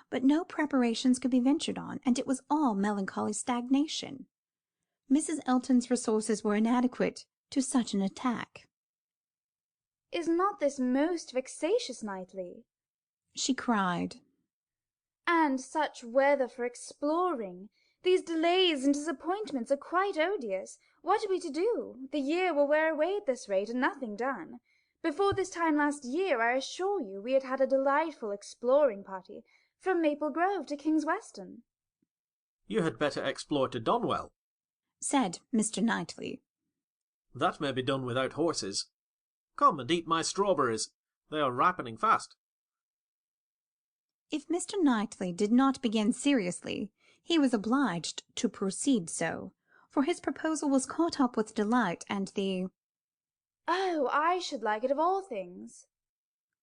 but no preparations could be ventured on, and it was all melancholy stagnation. Mrs. Elton's resources were inadequate to such an attack. "Is not this most vexatious, Knightley?" she cried. "And such weather for exploring! These delays and disappointments are quite odious. What are we to do? The year will wear away at this rate, and nothing done. Before this time last year, I assure you, we had had a delightful exploring party, from Maple Grove to King's Weston." "You had better explore to Donwell," said Mr. Knightley. "That may be done without horses. Come and eat my strawberries. They are ripening fast." If Mr. Knightley did not begin seriously, he was obliged to proceed so, for his proposal was caught up with delight, and the "Oh, I should like it of all things,"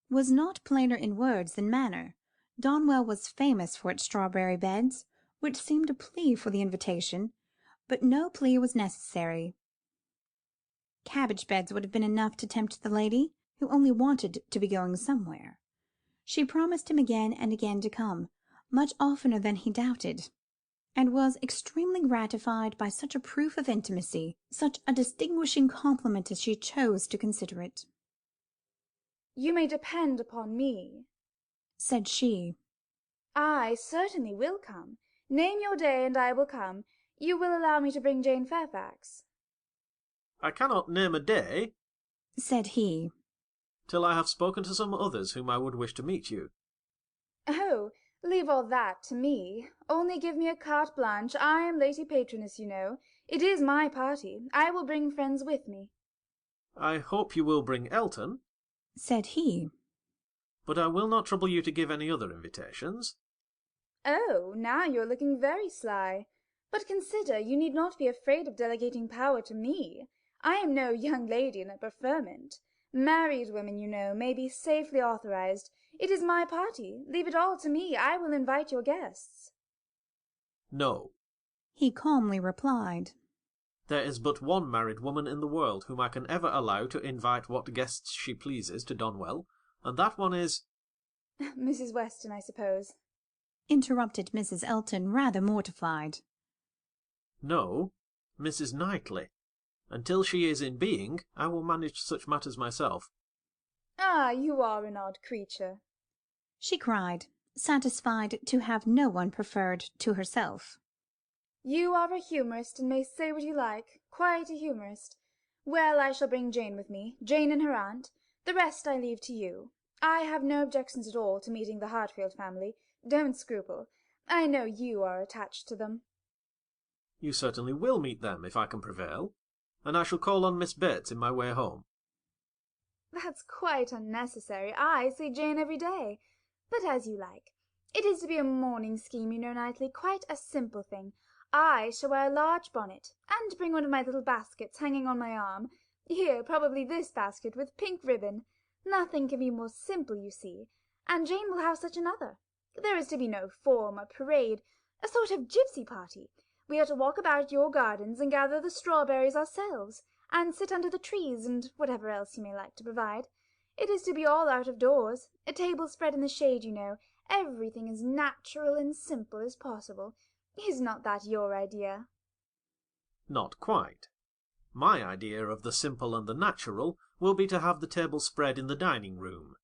was not plainer in words than manner. Donwell was famous for its strawberry beds, which seemed a plea for the invitation, but no plea was necessary. Cabbage beds would have been enough to tempt the lady, who only wanted to be going somewhere. She promised him again and again to come, much oftener than he doubted, and was extremely gratified by such a proof of intimacy, such a distinguishing compliment as she chose to consider it. "You may depend upon me," said she. "I certainly will come. Name your day, and I will come. You will allow me to bring Jane Fairfax?" "I cannot name a day," said he, "till I have spoken to some others whom I would wish to meet you." "Oh, leave all that to me. Only give me a carte blanche. I am Lady Patroness, you know. It is my party. I will bring friends with me." "I hope you will bring Elton," said he, "but I will not trouble you to give any other invitations." "Oh, now you are looking very sly. But consider, you need not be afraid of delegating power to me. I am no young lady in a preferment. Married women, you know, may be safely authorized. It is my party. Leave it all to me. I will invite your guests." "No," he calmly replied. "there is but one married woman in the world whom I can ever allow to invite what guests she pleases to Donwell, and that one is—" "Mrs. Weston, I suppose," interrupted Mrs. Elton, rather mortified. "No, Mrs. Knightley. Until she is in being, I will manage such matters myself." "Ah, you are an odd creature," she cried, satisfied to have no one preferred to herself. "You are a humorist, and may say what you like. Quite a humorist. Well, I shall bring Jane with me, Jane and her aunt. The rest I leave to you. I have no objections at all to meeting the Hartfield family. Don't scruple. I know you are attached to them." "You certainly will meet them, if I can prevail, and I shall call on Miss Bates in my way home." "That's quite unnecessary. I see Jane every day. But as you like. It is to be a morning scheme, you know, Knightley, quite a simple thing. I shall wear a large bonnet, and bring one of my little baskets hanging on my arm. Here, probably this basket with pink ribbon. Nothing can be more simple, you see. And Jane will have such another. There is to be no form or parade, a sort of gipsy party. We are to walk about your gardens and gather the strawberries ourselves, and sit under the trees, and whatever else you may like to provide. It is to be all out of doors, a table spread in the shade, you know, everything as natural and simple as possible. Is not that your idea?" "Not quite. My idea of the simple and the natural will be to have the table spread in the dining-room.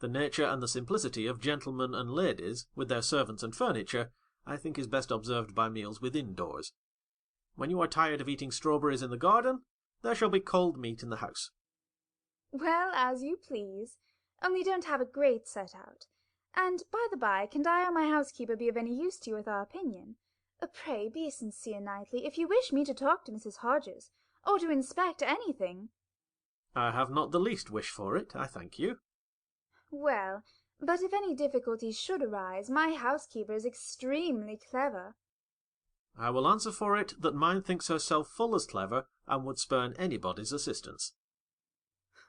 The nature and the simplicity of gentlemen and ladies, with their servants and furniture, I think is best observed by meals within doors. When you are tired of eating strawberries in the garden, there shall be cold meat in the house." Well, as you please. Only don't have a great set out. And, by the by, can I or my housekeeper be of any use to you with our opinion? Pray be sincere, Knightley, if you wish me to talk to Mrs. Hodges, or to inspect anything. I have not the least wish for it, I thank you. Well, but if any difficulties should arise, my housekeeper is extremely clever. I will answer for it that mine thinks herself full as clever, and would spurn anybody's assistance.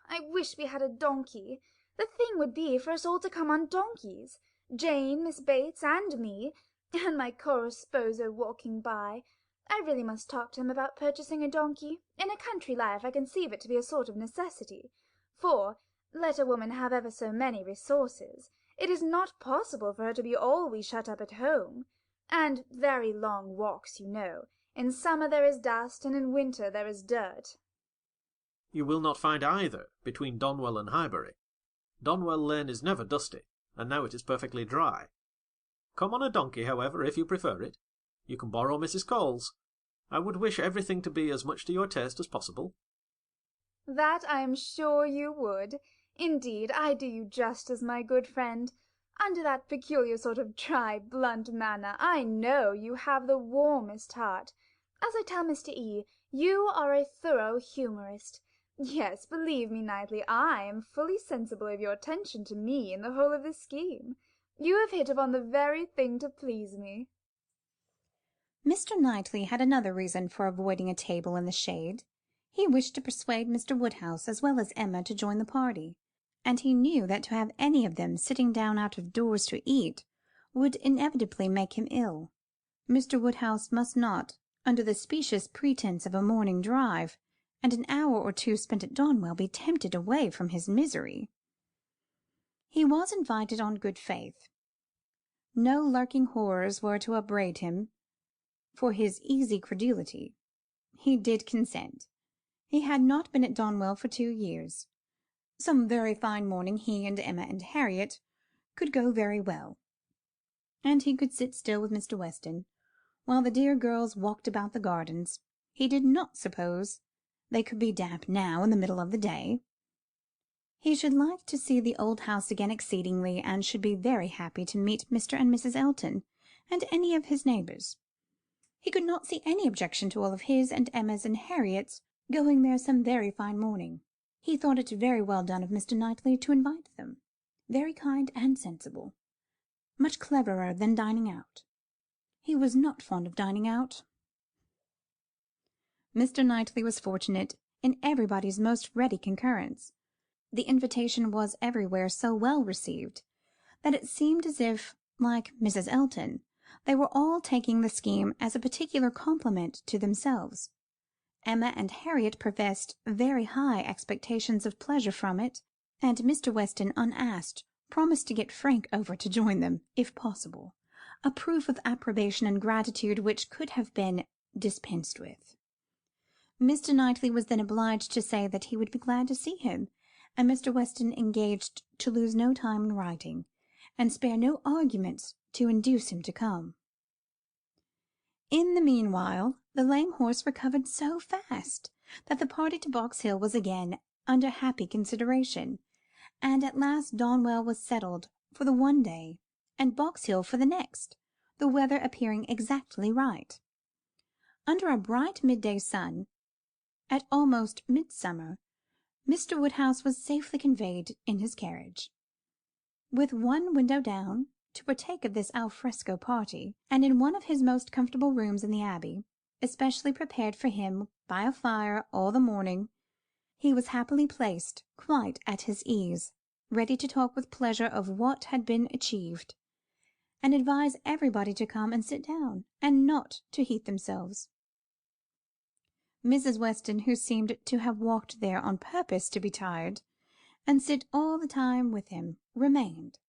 I wish we had a donkey. The thing would be for us all to come on donkeys, Jane, Miss Bates, and me, and my chorus sposo walking by. I really must talk to him about purchasing a donkey. In a country life I conceive it to be a sort of necessity, for, let a woman have ever so many resources, it is not possible for her to be always shut up at home. And very long walks, you know. In summer there is dust, and in winter there is dirt. You will not find either between Donwell and Highbury. Donwell Lane is never dusty, and now it is perfectly dry. Come on a donkey, however, if you prefer it. You can borrow Mrs. Cole's. I would wish everything to be as much to your taste as possible. That I am sure you would. Indeed, I do you justice, my good friend. Under that peculiar sort of dry, blunt manner, I know you have the warmest heart. As I tell Mr. E., you are a thorough humorist. Yes, believe me, Knightley, I am fully sensible of your attention to me in the whole of this scheme. You have hit upon the very thing to please me. Mr. Knightley had another reason for avoiding a table in the shade. He wished to persuade Mr. Woodhouse as well as Emma to join the party, and he knew that to have any of them sitting down out of doors to eat would inevitably make him ill. Mr. Woodhouse must not, under the specious pretence of a morning drive and an hour or two spent at Donwell, be tempted away from his misery. He was invited on good faith. No lurking horrors were to upbraid him for his easy credulity. He did consent. He had not been at Donwell for 2 years. Some very fine morning he and Emma and Harriet could go very well, and he could sit still with Mr. Weston, while the dear girls walked about the gardens. He did not suppose they could be damp now in the middle of the day. He should like to see the old house again exceedingly, and should be very happy to meet Mr. and Mrs. Elton, and any of his neighbours. He could not see any objection to all of his and Emma's and Harriet's going there some very fine morning. He thought it very well done of Mr. Knightley to invite them. Very kind and sensible. Much cleverer than dining out. He was not fond of dining out. Mr. Knightley was fortunate in everybody's most ready concurrence. The invitation was everywhere so well received, that it seemed as if, like Mrs. Elton, they were all taking the scheme as a particular compliment to themselves. Emma and Harriet professed very high expectations of pleasure from it, and Mr. Weston, unasked, promised to get Frank over to join them, if possible, a proof of approbation and gratitude which could have been dispensed with. Mr. Knightley was then obliged to say that he would be glad to see him, and Mr. Weston engaged to lose no time in writing, and spare no arguments to induce him to come. In the meanwhile, the lame horse recovered so fast that the party to Box Hill was again under happy consideration, and at last Donwell was settled for the one day, and Box Hill for the next, the weather appearing exactly right. Under a bright midday sun, at almost midsummer, Mr. Woodhouse was safely conveyed in his carriage, with one window down, to partake of this al fresco party, and in one of his most comfortable rooms in the Abbey, especially prepared for him by a fire all the morning. He was happily placed, quite at his ease, ready to talk with pleasure of what had been achieved, and advise everybody to come and sit down, and not to heat themselves. Mrs. Weston, who seemed to have walked there on purpose to be tired, and sit all the time with him, remained,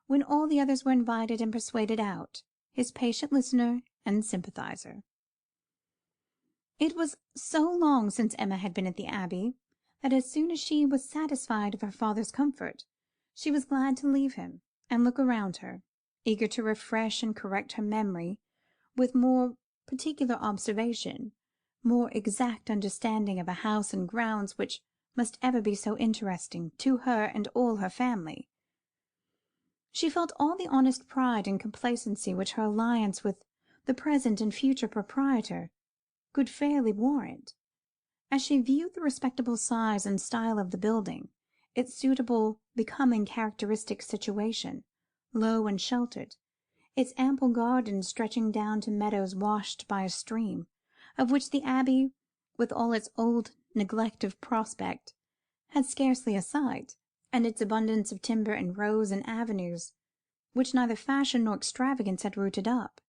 when all the others were invited and persuaded out, his patient listener and sympathizer. It was so long since Emma had been at the Abbey, that as soon as she was satisfied of her father's comfort, she was glad to leave him, and look around her, eager to refresh and correct her memory with more particular observation, more exact understanding of a house and grounds which must ever be so interesting to her and all her family. She felt all the honest pride and complacency which her alliance with the present and future proprietor could fairly warrant, as she viewed the respectable size and style of the building, its suitable, becoming, characteristic situation, low and sheltered, its ample garden stretching down to meadows washed by a stream, of which the Abbey, with all its old neglect of prospect, had scarcely a sight, and its abundance of timber and rows and avenues, which neither fashion nor extravagance had rooted up.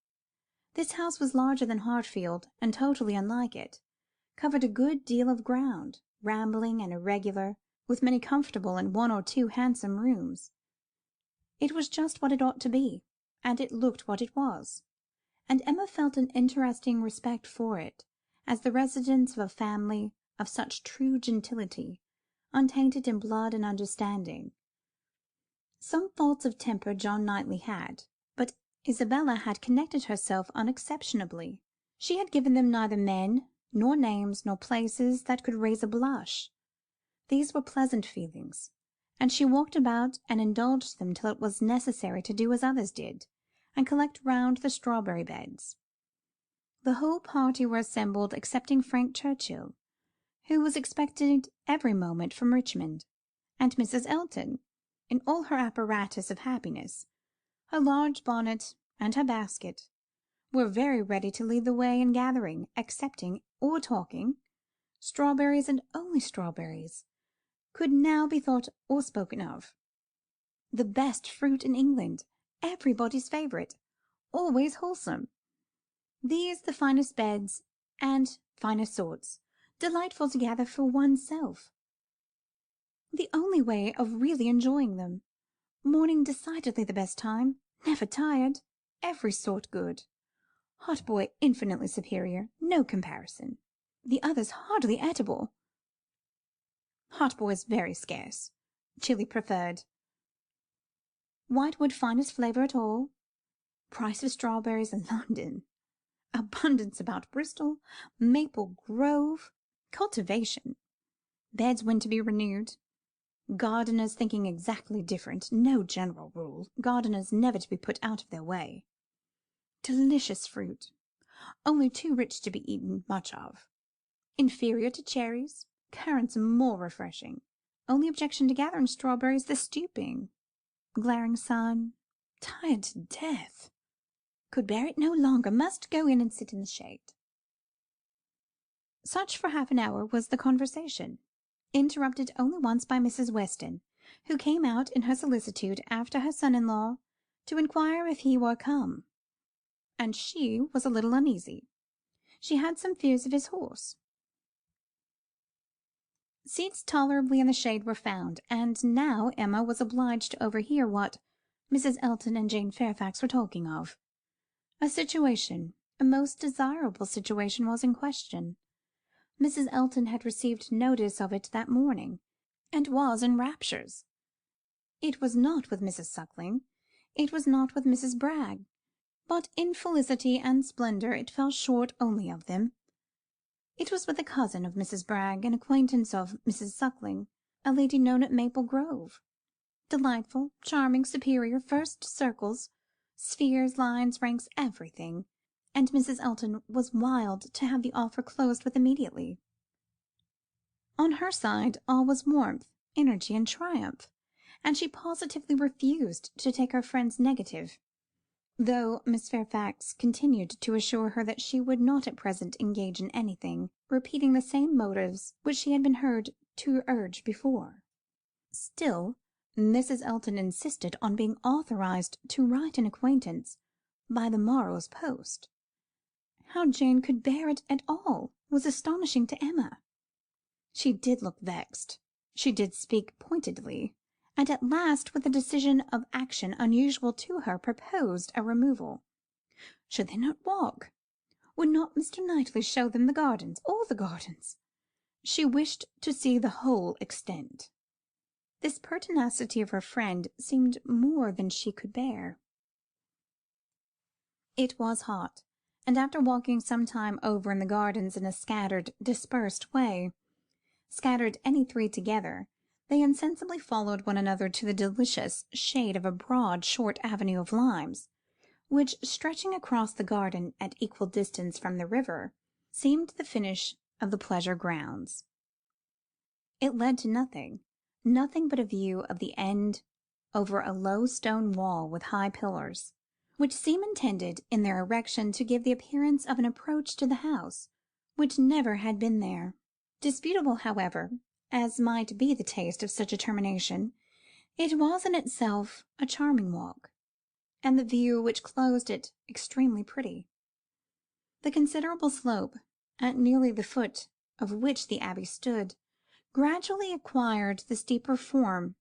This house was larger than Hartfield, and totally unlike it, covered a good deal of ground, rambling and irregular, with many comfortable and one or two handsome rooms. It was just what it ought to be, and it looked what it was, and Emma felt an interesting respect for it, as the residence of a family of such true gentility, untainted in blood and understanding. Some faults of temper John Knightley had, but Isabella had connected herself unexceptionably. She had given them neither men, nor names, nor places that could raise a blush. These were pleasant feelings, and she walked about and indulged them till it was necessary to do as others did, and collect round the strawberry beds. The whole party were assembled excepting Frank Churchill, who was expected every moment from Richmond, and Mrs. Elton, in all her apparatus of happiness, her large bonnet and her basket, were very ready to lead the way in gathering, accepting, or talking. Strawberries, and only strawberries, could now be thought or spoken of. The best fruit in England, everybody's favourite, always wholesome. These the finest beds, and finest sorts, delightful to gather for oneself. The only way of really enjoying them. Morning decidedly the best time, never tired, every sort good. Hot boy infinitely superior, no comparison. The others hardly eatable. Hot boys very scarce. Chili preferred. Whitewood finest flavour at all. Price of strawberries in London. Abundance about Bristol. Maple Grove. Cultivation. Beds when to be renewed. Gardeners thinking exactly different. No general rule. Gardeners never to be put out of their way. Delicious fruit. Only too rich to be eaten much of. Inferior to cherries. Currants more refreshing. Only objection to gathering strawberries, the stooping. Glaring sun. Tired to death. Could bear it no longer. Must go in and sit in the shade. Such for half an hour was the conversation, interrupted only once by Mrs. Weston, who came out in her solicitude after her son-in-law to inquire if he were come, and she was a little uneasy. She had some fears of his horse. Seats tolerably in the shade were found, and now Emma was obliged to overhear what Mrs. Elton and Jane Fairfax were talking of. A situation, a most desirable situation, was in question. Mrs. Elton had received notice of it that morning, and was in raptures. It was not with Mrs. Suckling, it was not with Mrs. Bragg, but in felicity and splendour it fell short only of them. It was with a cousin of Mrs. Bragg, an acquaintance of Mrs. Suckling, a lady known at Maple Grove. Delightful, charming, superior, first circles, spheres, lines, ranks, everything, and Mrs. Elton was wild to have the offer closed with immediately. On her side all was warmth, energy, and triumph, and she positively refused to take her friend's negative, though Miss Fairfax continued to assure her that she would not at present engage in anything, repeating the same motives which she had been heard to urge before. Still Mrs. Elton insisted on being authorised to write an acquaintance by the morrow's post. How Jane could bear it at all was astonishing to Emma. She did look vexed, she did speak pointedly, and at last, with a decision of action unusual to her, proposed a removal. Should they not walk? Would not Mr. Knightley show them the gardens, all the gardens? She wished to see the whole extent. This pertinacity of her friend seemed more than she could bear. It was hot, and after walking some time over in the gardens in a scattered, dispersed way, scattered any three together, they insensibly followed one another to the delicious shade of a broad, short avenue of limes, which, stretching across the garden at equal distance from the river, seemed the finish of the pleasure grounds. It led to nothing, nothing but a view of the end over a low stone wall with high pillars, which seemed intended in their erection to give the appearance of an approach to the house, which never had been there. Disputable, however, as might be the taste of such a termination, it was in itself a charming walk, and the view which closed it extremely pretty. The considerable slope, at nearly the foot of which the abbey stood, gradually acquired the steeper form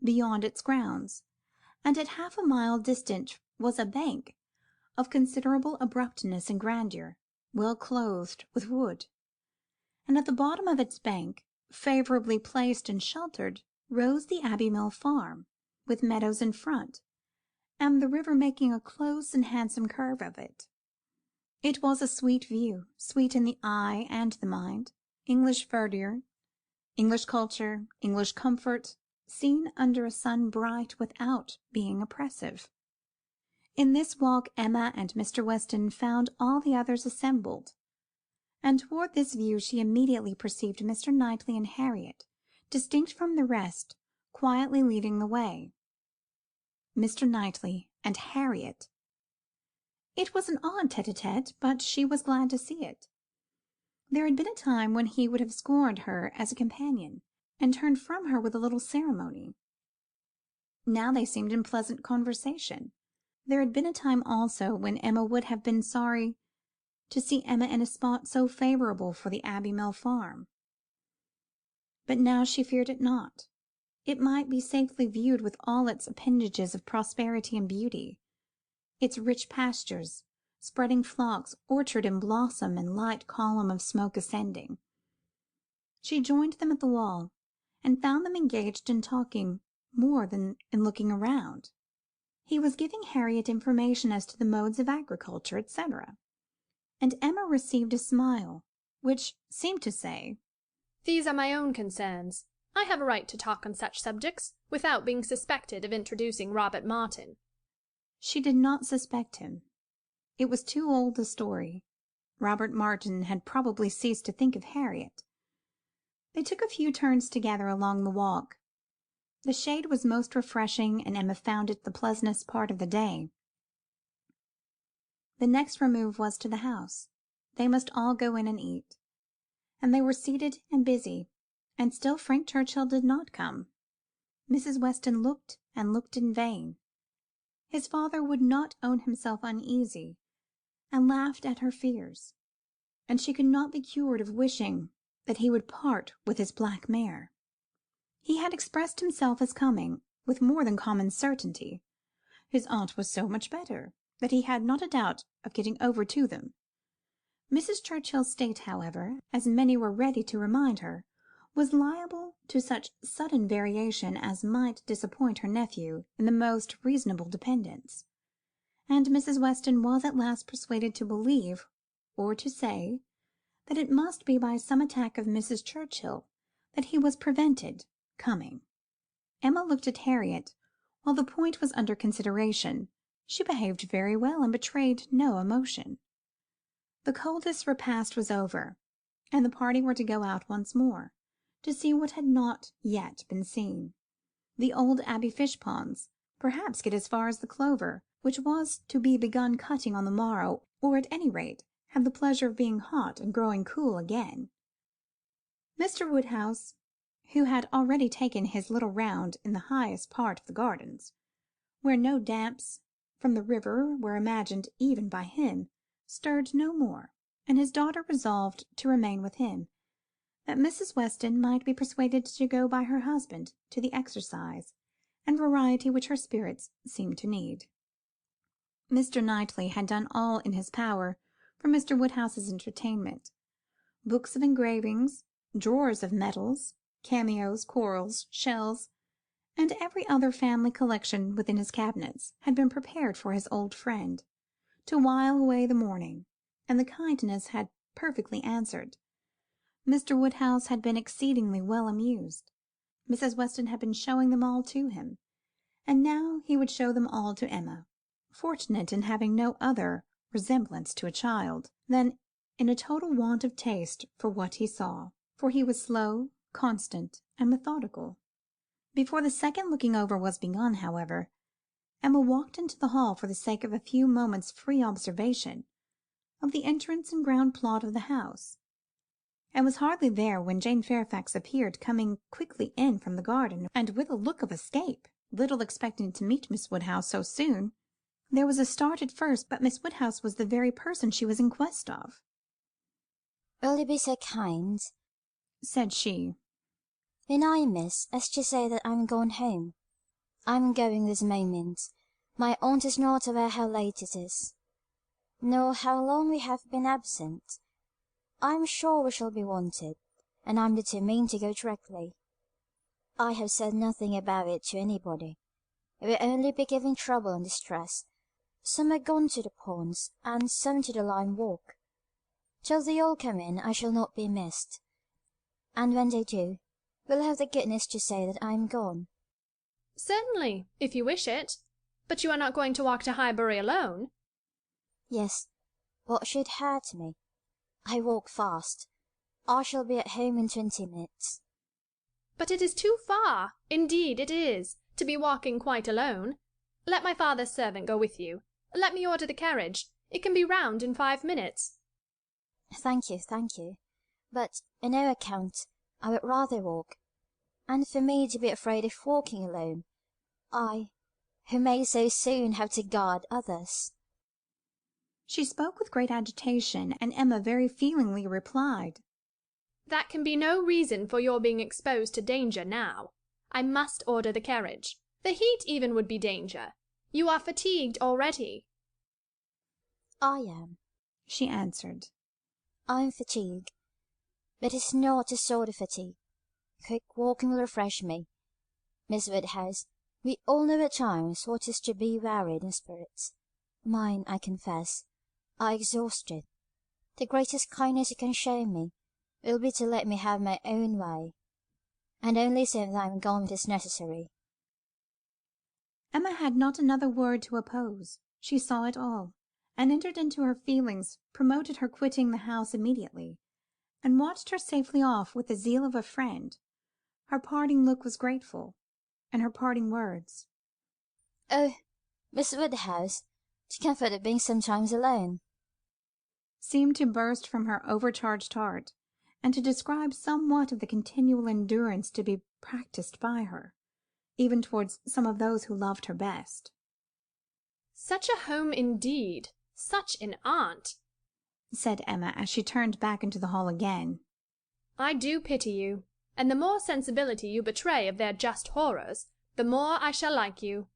beyond its grounds, and at half a mile distant was a bank of considerable abruptness and grandeur, well clothed with wood, and at the bottom of its bank, favourably placed and sheltered, rose the Abbey Mill farm, with meadows in front, and the river making a close and handsome curve of it. It was a sweet view, sweet in the eye and the mind. English verdure, English culture, English comfort, seen under a sun bright without being oppressive. In this walk Emma and Mr. Weston found all the others assembled, and toward this view she immediately perceived Mr. Knightley and Harriet, distinct from the rest, quietly leading the way. Mr. Knightley and Harriet! It was an odd tête-à-tête, but she was glad to see it. There had been a time when he would have scorned her as a companion, and turned from her with a little ceremony. Now they seemed in pleasant conversation. There had been a time also when Emma would have been sorry to see Emma in a spot so favourable for the Abbey Mill farm. But now she feared it not. It might be safely viewed with all its appendages of prosperity and beauty, its rich pastures, spreading flocks, orchard in blossom, and light column of smoke ascending. She joined them at the wall, and found them engaged in talking more than in looking around. He was giving Harriet information as to the modes of agriculture, etc., and Emma received a smile, which seemed to say, "These are my own concerns. I have a right to talk on such subjects, without being suspected of introducing Robert Martin." She did not suspect him. It was too old a story. Robert Martin had probably ceased to think of Harriet. They took a few turns together along the walk. The shade was most refreshing, and Emma found it the pleasantest part of the day. The next remove was to the house. They must all go in and eat, and they were seated and busy, and still Frank Churchill did not come. Mrs. Weston looked and looked in vain. His father would not own himself uneasy, and laughed at her fears, and she could not be cured of wishing that he would part with his black mare. He had expressed himself as coming, with more than common certainty. His aunt was so much better, that he had not a doubt of getting over to them. Mrs. Churchill's state, however, as many were ready to remind her, was liable to such sudden variation as might disappoint her nephew in the most reasonable dependence, and Mrs. Weston was at last persuaded to believe, or to say, that it must be by some attack of Mrs. Churchill that he was prevented coming. Emma looked at Harriet while the point was under consideration. She behaved very well, and betrayed no emotion. The coldest repast was over, and the party were to go out once more, to see what had not yet been seen. The old Abbey fish ponds, perhaps get as far as the clover, which was to be begun cutting on the morrow, or at any rate have the pleasure of being hot and growing cool again. Mr. Woodhouse, who had already taken his little round in the highest part of the gardens, where no damps from the river were imagined even by him, stirred no more, and his daughter resolved to remain with him, that Mrs. Weston might be persuaded to go by her husband to the exercise and variety which her spirits seemed to need. Mr. Knightley had done all in his power for Mr. Woodhouse's entertainment. Books of engravings, drawers of medals, cameos, corals, shells, and every other family collection within his cabinets, had been prepared for his old friend, to while away the morning, and the kindness had perfectly answered. Mr. Woodhouse had been exceedingly well amused. Mrs. Weston had been showing them all to him, and now he would show them all to Emma, fortunate in having no other resemblance to a child, than in a total want of taste for what he saw, for he was slow, constant, and methodical. Before the second looking over was begun, however, Emma walked into the hall for the sake of a few moments' free observation of the entrance and ground plot of the house, and was hardly there when Jane Fairfax appeared, coming quickly in from the garden, and with a look of escape, little expecting to meet Miss Woodhouse so soon. There was a start at first, but Miss Woodhouse was the very person she was in quest of. "Will you be so kind," said she, "when I miss, as to say that I'm gone home? I'm going this moment. My aunt is not aware how late it is, nor how long we have been absent. I'm sure we shall be wanted, and I'm determined to go directly. I have said nothing about it to anybody. It will only be giving trouble and distress. Some are gone to the ponds, and some to the lime walk. Till they all come in, I shall not be missed. And when they do, will have the goodness to say that I am gone." "Certainly, if you wish it. But you are not going to walk to Highbury alone?" "Yes. What should hurt me? I walk fast. I shall be at home in 20 minutes. "But it is too far, indeed it is, to be walking quite alone. Let my father's servant go with you. Let me order the carriage. It can be round in 5 minutes." Thank you. But on no account. I would rather walk. And for me to be afraid of walking alone, I, who may so soon have to guard others." She spoke with great agitation, and Emma very feelingly replied, "That can be no reason for your being exposed to danger now. I must order the carriage. The heat even would be danger. You are fatigued already." "I am," she answered. "I'm fatigued, but it's not the sort of fatigue. Quick walking will refresh me. Miss Woodhouse, we all know at times what it is to be wearied in spirits. Mine, I confess, are exhausted. The greatest kindness you can show me will be to let me have my own way, and only say that I am gone when it is necessary." Emma had not another word to oppose. She saw it all, and entered into her feelings, promoted her quitting the house immediately, and watched her safely off with the zeal of a friend. Her parting look was grateful, and her parting words, "Oh, Miss Woodhouse, the comfort of being sometimes alone," seemed to burst from her overcharged heart, and to describe somewhat of the continual endurance to be practised by her, even towards some of those who loved her best. "Such a home indeed! Such an aunt!" said Emma, as she turned back into the hall again. "I do pity you, and the more sensibility you betray of their just horrors, the more I shall like you."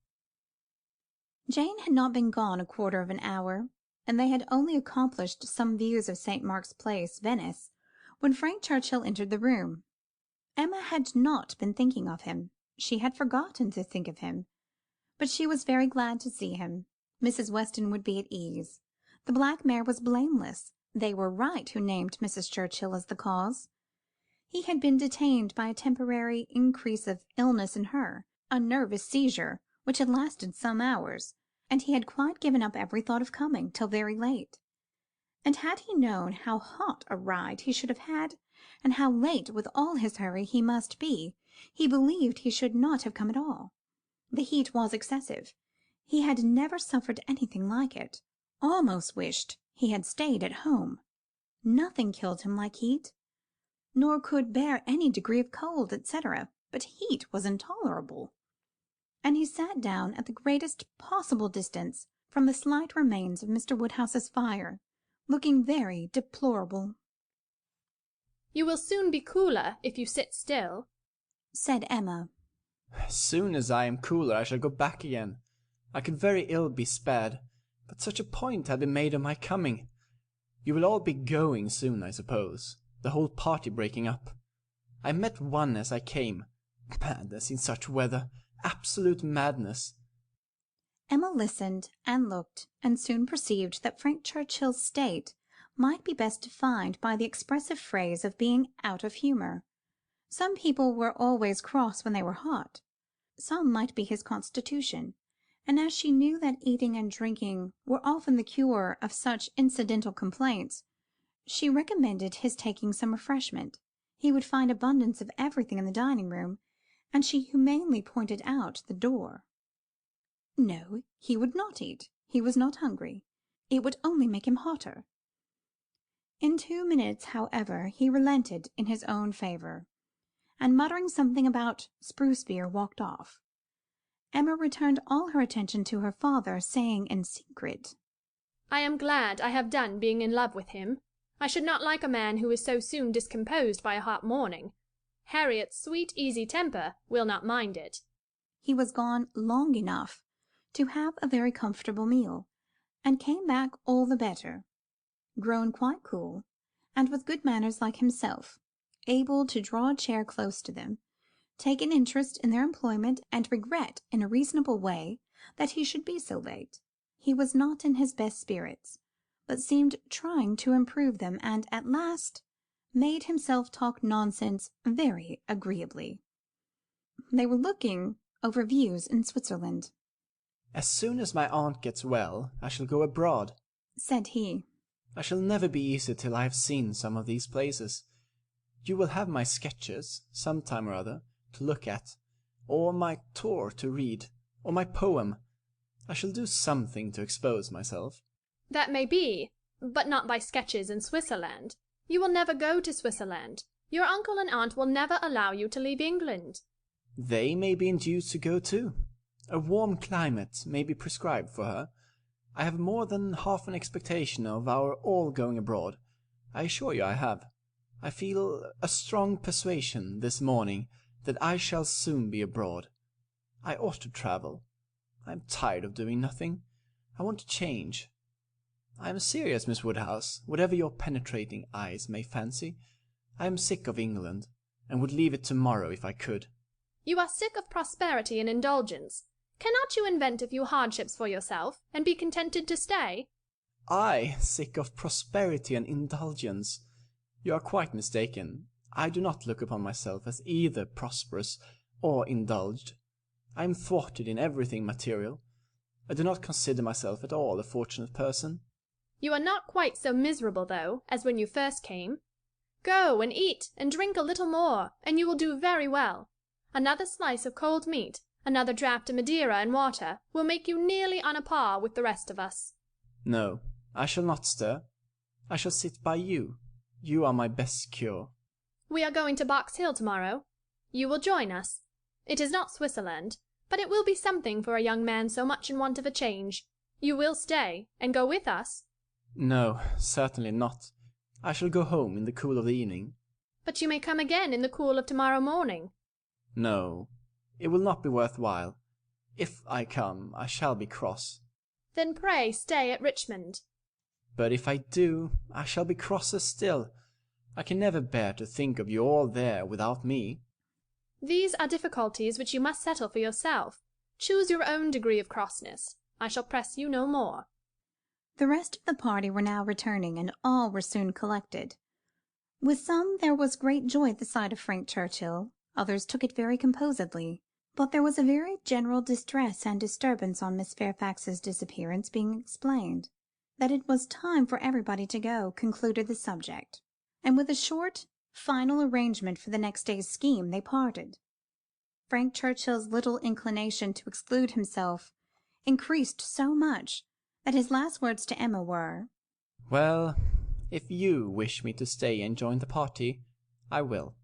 Jane had not been gone a quarter of an hour, and they had only accomplished some views of St. Mark's Place, Venice, when Frank Churchill entered the room. Emma had not been thinking of him. She had forgotten to think of him, but she was very glad to see him. Mrs. Weston would be at ease. The black mare was blameless. They were right who named Mrs. Churchill as the cause. He had been detained by a temporary increase of illness in her, a nervous seizure, which had lasted some hours, and he had quite given up every thought of coming till very late. And had he known how hot a ride he should have had, and how late with all his hurry he must be, he believed he should not have come at all. The heat was excessive. He had never suffered anything like it. Almost wished he had stayed at home. Nothing killed him like heat, nor could bear any degree of cold, etc., but heat was intolerable. And he sat down at the greatest possible distance from the slight remains of Mr. Woodhouse's fire, looking very deplorable. "You will soon be cooler if you sit still," said Emma. As soon as I am cooler I shall go back again. I could very ill be spared, but such a point had been made of my coming. You will all be going soon, I suppose, the whole party breaking up. I met one as I came. Madness in such weather, absolute madness." Emma listened and looked, and soon perceived that Frank Churchill's state might be best defined by the expressive phrase of being out of humour. Some people were always cross when they were hot. Some might be his constitution, and as she knew that eating and drinking were often the cure of such incidental complaints, she recommended his taking some refreshment. He would find abundance of everything in the dining room, and she humanely pointed out the door. No, he would not eat. He was not hungry. It would only make him hotter. In 2 minutes, however, he relented in his own favour, and muttering something about spruce beer, walked off. Emma returned all her attention to her father, saying in secret, I am glad I have done being in love with him. I should not like a man who is so soon discomposed by a hot morning. Harriet's sweet, easy temper will not mind it. He was gone long enough to have a very comfortable meal, and came back all the better, grown quite cool, and with good manners like himself, able to draw a chair close to them, take an interest in their employment, and regret in a reasonable way that he should be so late. He was not in his best spirits, but seemed trying to improve them, and at last made himself talk nonsense very agreeably. They were looking over views in Switzerland. As soon as my aunt gets well, I shall go abroad, said he. I shall never be easy till I have seen some of these places. You will have my sketches, some time or other, to look at, or my tour to read, or my poem. I shall do something to expose myself. That may be, but not by sketches in Switzerland. You will never go to Switzerland. Your uncle and aunt will never allow you to leave England. They may be induced to go too. A warm climate may be prescribed for her. I have more than half an expectation of our all going abroad. I assure you I have. I feel a strong persuasion this morning that I shall soon be abroad. I ought to travel. I am tired of doing nothing. I want to change. I am serious, Miss Woodhouse, whatever your penetrating eyes may fancy. I am sick of England, and would leave it tomorrow if I could. You are sick of prosperity and indulgence. Cannot you invent a few hardships for yourself, and be contented to stay? I sick of prosperity and indulgence? You are quite mistaken. I do not look upon myself as either prosperous or indulged. I am thwarted in everything material. I do not consider myself at all a fortunate person. You are not quite so miserable, though, as when you first came. Go and eat and drink a little more, and you will do very well. Another slice of cold meat, another draught of Madeira and water, will make you nearly on a par with the rest of us. No, I shall not stir. I shall sit by you. You are my best cure. We are going to Box Hill tomorrow. You will join us. It is not Switzerland, but it will be something for a young man so much in want of a change. You will stay, and go with us? No, certainly not. I shall go home in the cool of the evening. But you may come again in the cool of tomorrow morning. No, it will not be worth while. If I come, I shall be cross. Then pray stay at Richmond. But if I do, I shall be crosser still. I can never bear to think of you all there without me. These are difficulties which you must settle for yourself. Choose your own degree of crossness. I shall press you no more. The rest of the party were now returning, and all were soon collected. With some there was great joy at the sight of Frank Churchill, others took it very composedly, but there was a very general distress and disturbance on Miss Fairfax's disappearance being explained. That it was time for everybody to go concluded the subject, and with a short final arrangement for the next day's scheme they parted. Frank Churchill's little inclination to exclude himself increased so much that his last words to Emma were, Well, if you wish me to stay and join the party, I will.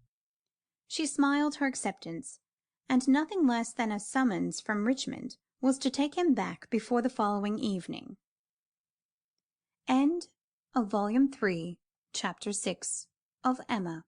She smiled her acceptance, and nothing less than a summons from Richmond was to take him back before the following evening. End of Volume 3, Chapter 6 of Emma.